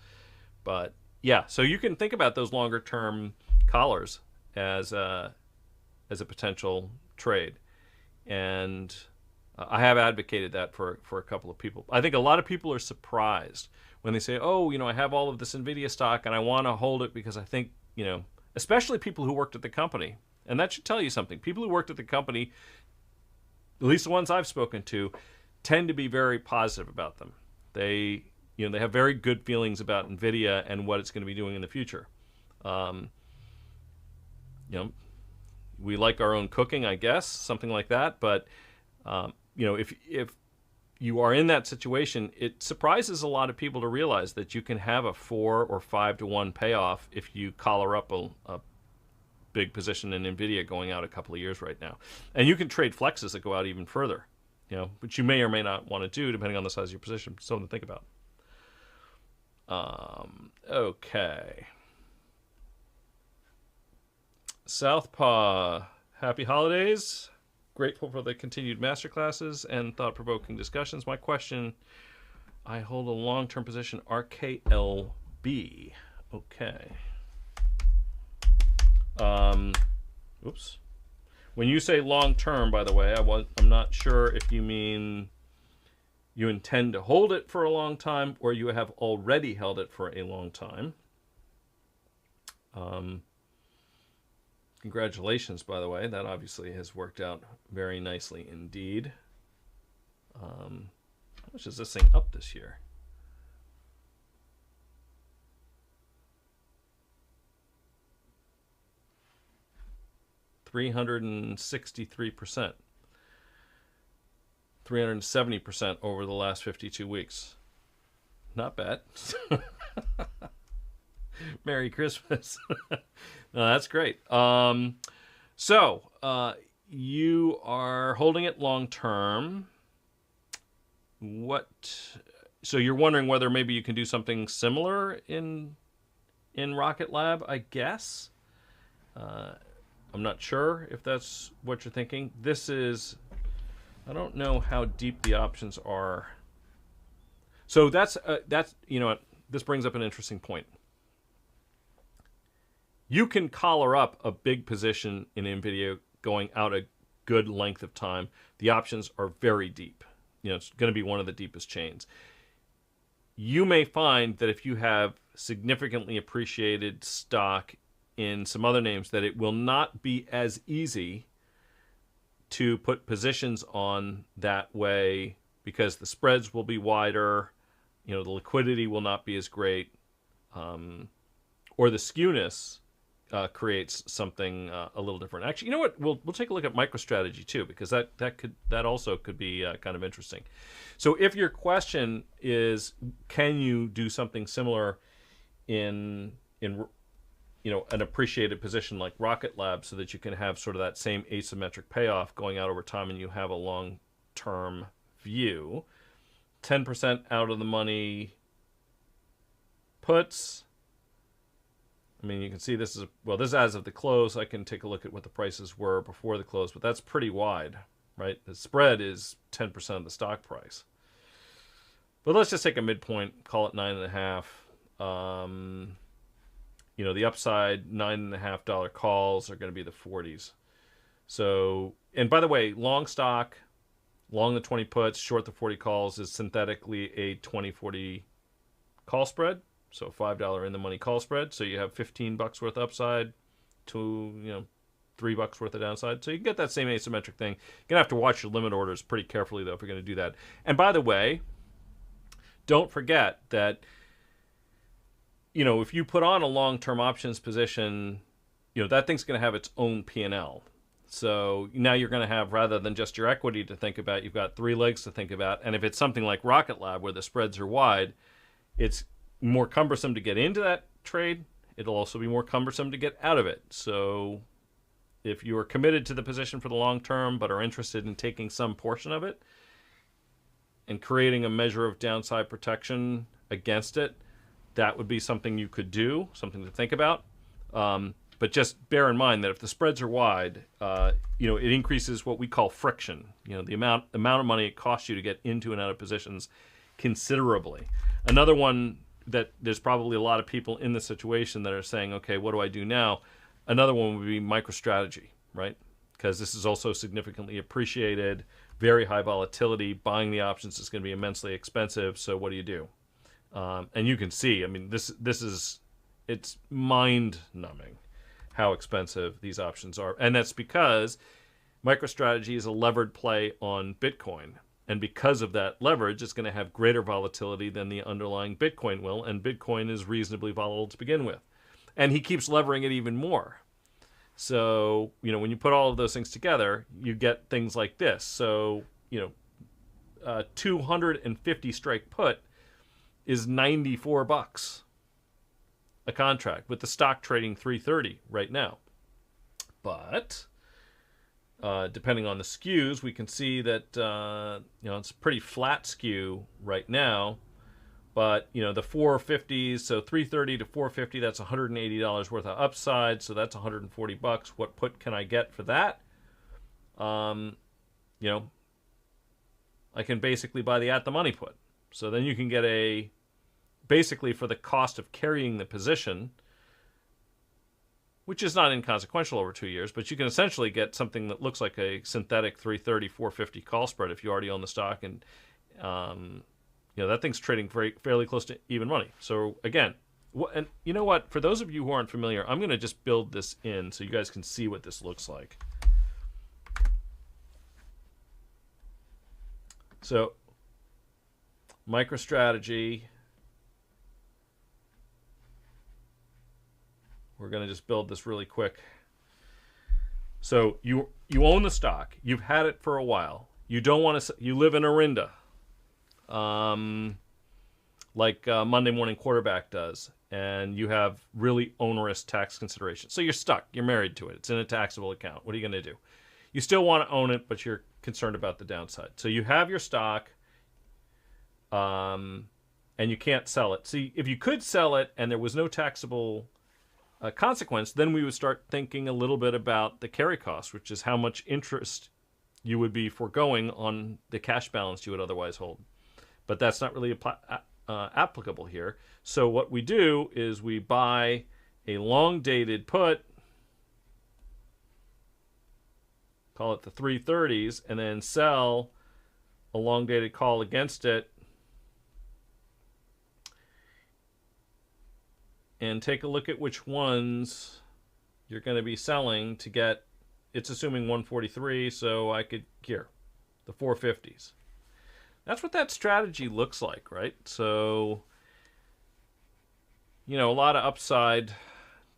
But, yeah, so you can think about those longer-term collars as a potential trade. And I have advocated that for a couple of people. I think a lot of people are surprised when they say, oh, I have all of this NVIDIA stock and I want to hold it because I think, especially people who worked at the company. And that should tell you something. People who worked at the company, at least the ones I've spoken to, tend to be very positive about them. They have very good feelings about NVIDIA and what it's going to be doing in the future. We like our own cooking, I guess, something like that. But, if you are in that situation, it surprises a lot of people to realize that you can have a 4 or 5 to 1 payoff if you collar up a big position in NVIDIA going out a couple of years right now. And you can trade flexes that go out even further, which you may or may not want to do depending on the size of your position. Something to think about. Okay. Southpaw, happy holidays. Grateful for the continued masterclasses and thought-provoking discussions. My question, I hold a long-term position, RKLB. Okay. Oops. When you say long-term, by the way, I'm not sure if you mean you intend to hold it for a long time or you have already held it for a long time. Congratulations, by the way. That obviously has worked out very nicely indeed. How much is this thing up this year? %363%. 370% over the last 52 weeks. Not bad. Merry Christmas. No, that's great. So you are holding it long term. So you're wondering whether maybe you can do something similar in Rocket Lab, I guess. I'm not sure if that's what you're thinking. This is, I don't know how deep the options are. So that's you know what, this brings up an interesting point. You can collar up a big position in NVIDIA going out a good length of time. The options are very deep. You know, it's going to be one of the deepest chains. You may find that if you have significantly appreciated stock in some other names, that it will not be as easy to put positions on that way because the spreads will be wider, you know, the liquidity will not be as great, or the skewness creates something a little different. Actually, you know what? We'll take a look at MicroStrategy too, because that also could be kind of interesting. So if your question is, can you do something similar in you know, an appreciated position like Rocket Lab, so that you can have sort of that same asymmetric payoff going out over time, and you have a long-term view. 10% out of the money puts. I mean, you can see this is, well, this is as of the close. I can take a look at what the prices were before the close, but that's pretty wide, right? The spread is 10% of the stock price. But let's just take a midpoint, call it 9.5. You know, the upside $9.50 calls are going to be the 40s. So, and by the way, long stock, long the 20 puts, short the 40 calls is synthetically a 20-40 call spread. So $5 in the money call spread. So you have $15 worth upside to, you know, $3 worth of downside. So you can get that same asymmetric thing. You're going to have to watch your limit orders pretty carefully, though, if you're going to do that. And by the way, don't forget that, you know, if you put on a long-term options position, you know, that thing's going to have its own P&L. So now you're going to have, rather than just your equity to think about, you've got three legs to think about. And if it's something like Rocket Lab where the spreads are wide, it's more cumbersome to get into that trade. It'll also be more cumbersome to get out of it. So if you are committed to the position for the long term but are interested in taking some portion of it and creating a measure of downside protection against it, that would be something you could do, something to think about. But just bear in mind that if the spreads are wide, you know, it increases what we call friction. You know, the amount of money it costs you to get into and out of positions considerably. Another one that there's probably a lot of people in this situation that are saying, okay, what do I do now? Another one would be MicroStrategy, right? Because this is also significantly appreciated, very high volatility. Buying the options is going to be immensely expensive. So what do you do? And you can see, I mean, this is, it's mind-numbing how expensive these options are. And that's because MicroStrategy is a levered play on Bitcoin. And because of that leverage, it's going to have greater volatility than the underlying Bitcoin will. And Bitcoin is reasonably volatile to begin with. And he keeps levering it even more. So, you know, when you put all of those things together, you get things like this. So, you know, 250 strike put is $94 a contract, with the stock trading $330 right now. But depending on the skews, we can see that you know, it's a pretty flat skew right now. But you know, the 450s, so 330 to 450, that's $180 worth of upside. So that's $140. What put can I get for that? You know, I can basically buy the at the money put. So then you can get a, basically for the cost of carrying the position, which is not inconsequential over 2 years, but you can essentially get something that looks like a synthetic 330, 450 call spread if you already own the stock. And, you know, that thing's trading fairly close to even money. So again, and you know what? For those of you who aren't familiar, I'm going to just build this in so you guys can see what this looks like. So MicroStrategy, we're going to just build this really quick. So you own the stock. You've had it for a while. You don't want to. You live in Orinda, like Monday Morning Quarterback does, and you have really onerous tax considerations. So you're stuck. You're married to it. It's in a taxable account. What are you going to do? You still want to own it, but you're concerned about the downside. So you have your stock. and you can't sell it. See, if you could sell it and there was no taxable consequence, then we would start thinking a little bit about the carry cost, which is how much interest you would be foregoing on the cash balance you would otherwise hold. But that's not really applicable here. So what we do is we buy a long-dated put, call it the 330s, and then sell a long-dated call against it, and take a look at which ones you're going to be selling to get, it's assuming 143, so I could, here, the 450s. That's what that strategy looks like, right? So, you know, a lot of upside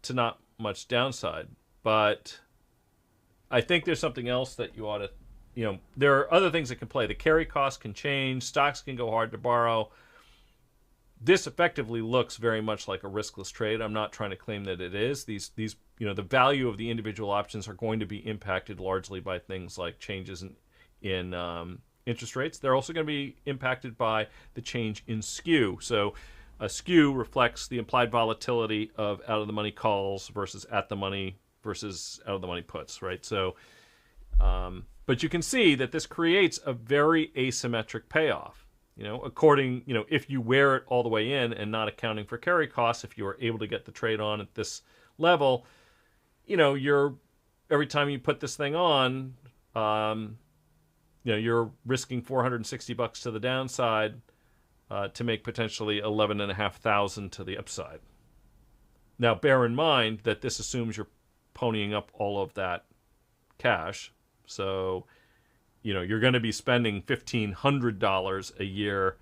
to not much downside, but I think there's something else that you ought to, you know, there are other things that can play. The carry cost can change, stocks can go hard to borrow. This effectively looks very much like a riskless trade. I'm not trying to claim that it is. These, you know, the value of the individual options are going to be impacted largely by things like changes in interest rates. They're also going to be impacted by the change in skew. So a skew reflects the implied volatility of out-of-the-money calls versus at-the-money versus out-of-the-money puts, right? So, but you can see that this creates a very asymmetric payoff. You know, according, you know, if you wear it all the way in and not accounting for carry costs, if you are able to get the trade on at this level, you know, every time you put this thing on, you know, you're risking $460 to the downside to make potentially 11,500 to the upside. Now, bear in mind that this assumes you're ponying up all of that cash. So, you know, you're going to be spending $1,500 a year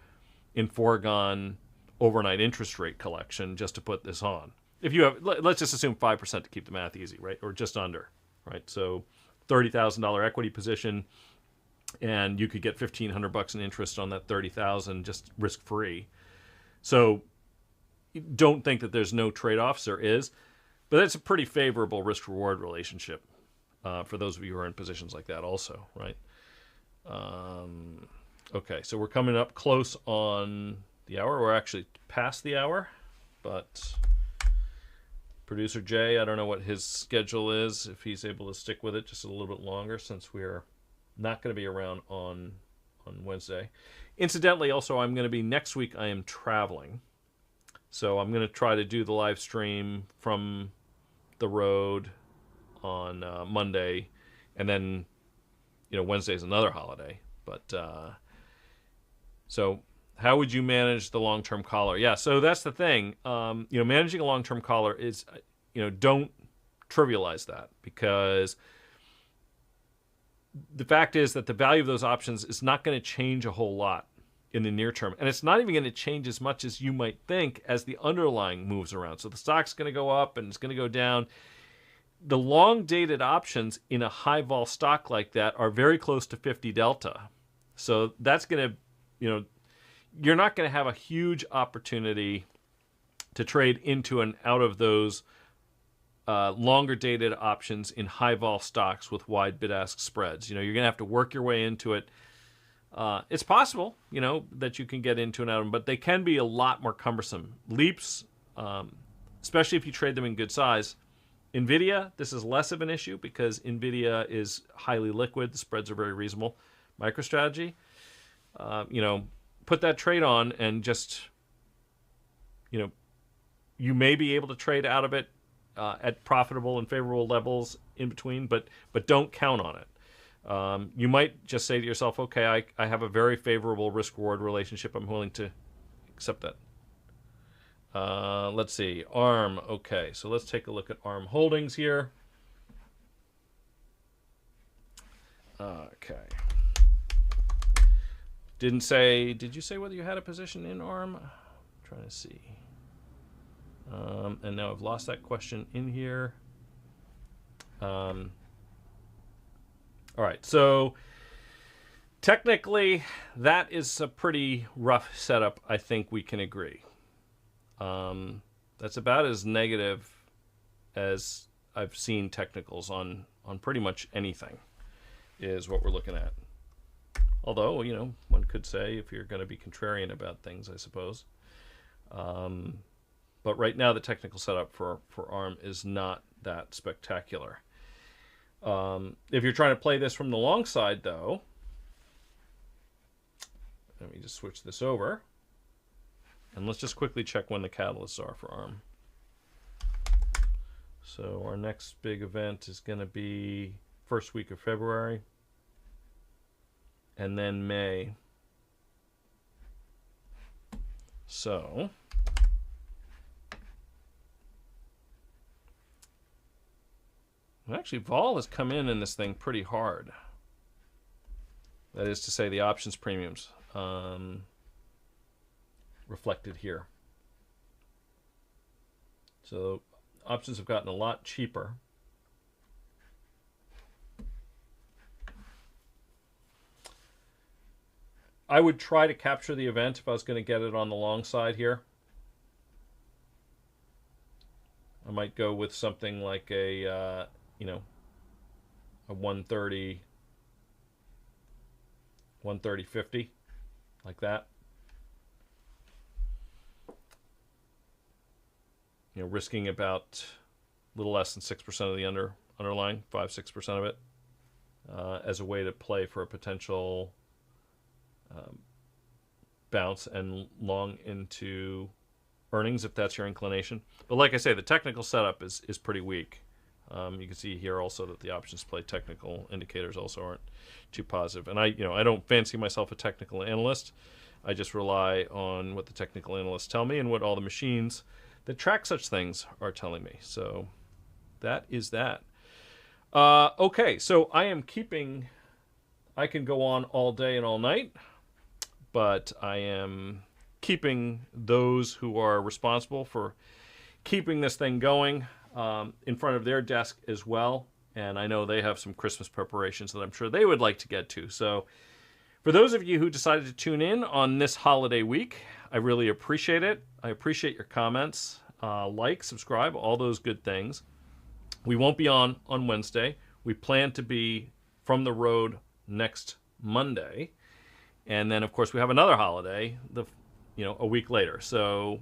in foregone overnight interest rate collection just to put this on. If you have, let's just assume 5% to keep the math easy, right? Or just under, right? So $30,000 equity position, and you could get $1,500 in interest on that $30,000 just risk-free. So don't think that there's no trade-offs. There is, but that's a pretty favorable risk-reward relationship for those of you who are in positions like that also, right? Okay, so we're coming up close on the hour. We're actually past the hour, but producer Jay, I don't know what his schedule is, if he's able to stick with it just a little bit longer, since we're not going to be around on Wednesday. Incidentally, also, I'm going to be next week. I am traveling, so I'm going to try to do the live stream from the road on Monday, and then, you know, Wednesday's another holiday. But so how would you manage the long-term collar? Yeah, so that's the thing. You know, managing a long-term collar is, you know, don't trivialize that, because the fact is that the value of those options is not going to change a whole lot in the near term. And it's not even going to change as much as you might think as the underlying moves around. So the stock's going to go up and it's going to go down. The long-dated options in a high-vol stock like that are very close to 50 delta. So that's going to, you know, you're not going to have a huge opportunity to trade into and out of those longer-dated options in high-vol stocks with wide bid-ask spreads. You know, you're going to have to work your way into it. It's possible, you know, that you can get into and out of them, but they can be a lot more cumbersome. Leaps, especially if you trade them in good size. NVIDIA, this is less of an issue because NVIDIA is highly liquid. The spreads are very reasonable. Microstrategy, you know, put that trade on and just, you know, you may be able to trade out of it at profitable and favorable levels in between, but don't count on it. You might just say to yourself, okay, I have a very favorable risk-reward relationship. I'm willing to accept that. Let's see, ARM. Okay, so let's take a look at ARM Holdings here. Okay. Didn't say, did you say whether you had a position in ARM? I'm trying to see. And now I've lost that question in here. All right, so technically that is a pretty rough setup, I think we can agree. That's about as negative as I've seen technicals on pretty much anything, is what we're looking at. Although, you know, one could say if you're going to be contrarian about things, I suppose. But right now the technical setup for ARM is not that spectacular. If you're trying to play this from the long side, though, let me just switch this over. And let's just quickly check when the catalysts are for ARM. So our next big event is going to be first week of February. And then May. So actually, vol has come in this thing pretty hard. That is to say, the options premiums reflected here. So options have gotten a lot cheaper. I would try to capture the event if I was going to get it on the long side here. I might go with something like a, you know, a 130, 130.50, like that. You know, risking about a little less than 6% of the underlying, 5-6% of it, as a way to play for a potential bounce and long into earnings if that's your inclination. But like I say, the technical setup is pretty weak. You can see here also that the options play technical indicators also aren't too positive. And I don't fancy myself a technical analyst. I just rely on what the technical analysts tell me and what all the machines that track such things are telling me. So that is that. Okay, so I can go on all day and all night, but I am keeping those who are responsible for keeping this thing going in front of their desk as well. And I know they have some Christmas preparations that I'm sure they would like to get to. So for those of you who decided to tune in on this holiday week, I really appreciate it. I appreciate your comments, like, subscribe, all those good things. We won't be on Wednesday. We plan to be from the road next Monday. And then, of course, we have another holiday, a week later. So,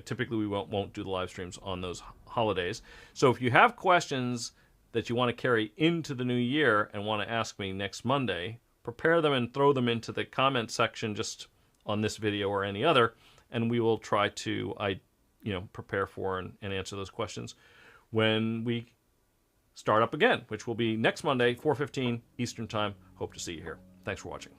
typically we won't do the live streams on those holidays. So if you have questions that you want to carry into the new year and want to ask me next Monday, prepare them and throw them into the comment section just on this video or any other, and we will try to prepare for and answer those questions when we start up again, which will be next Monday, 4:15 Eastern Time. Hope to see you here. Thanks for watching.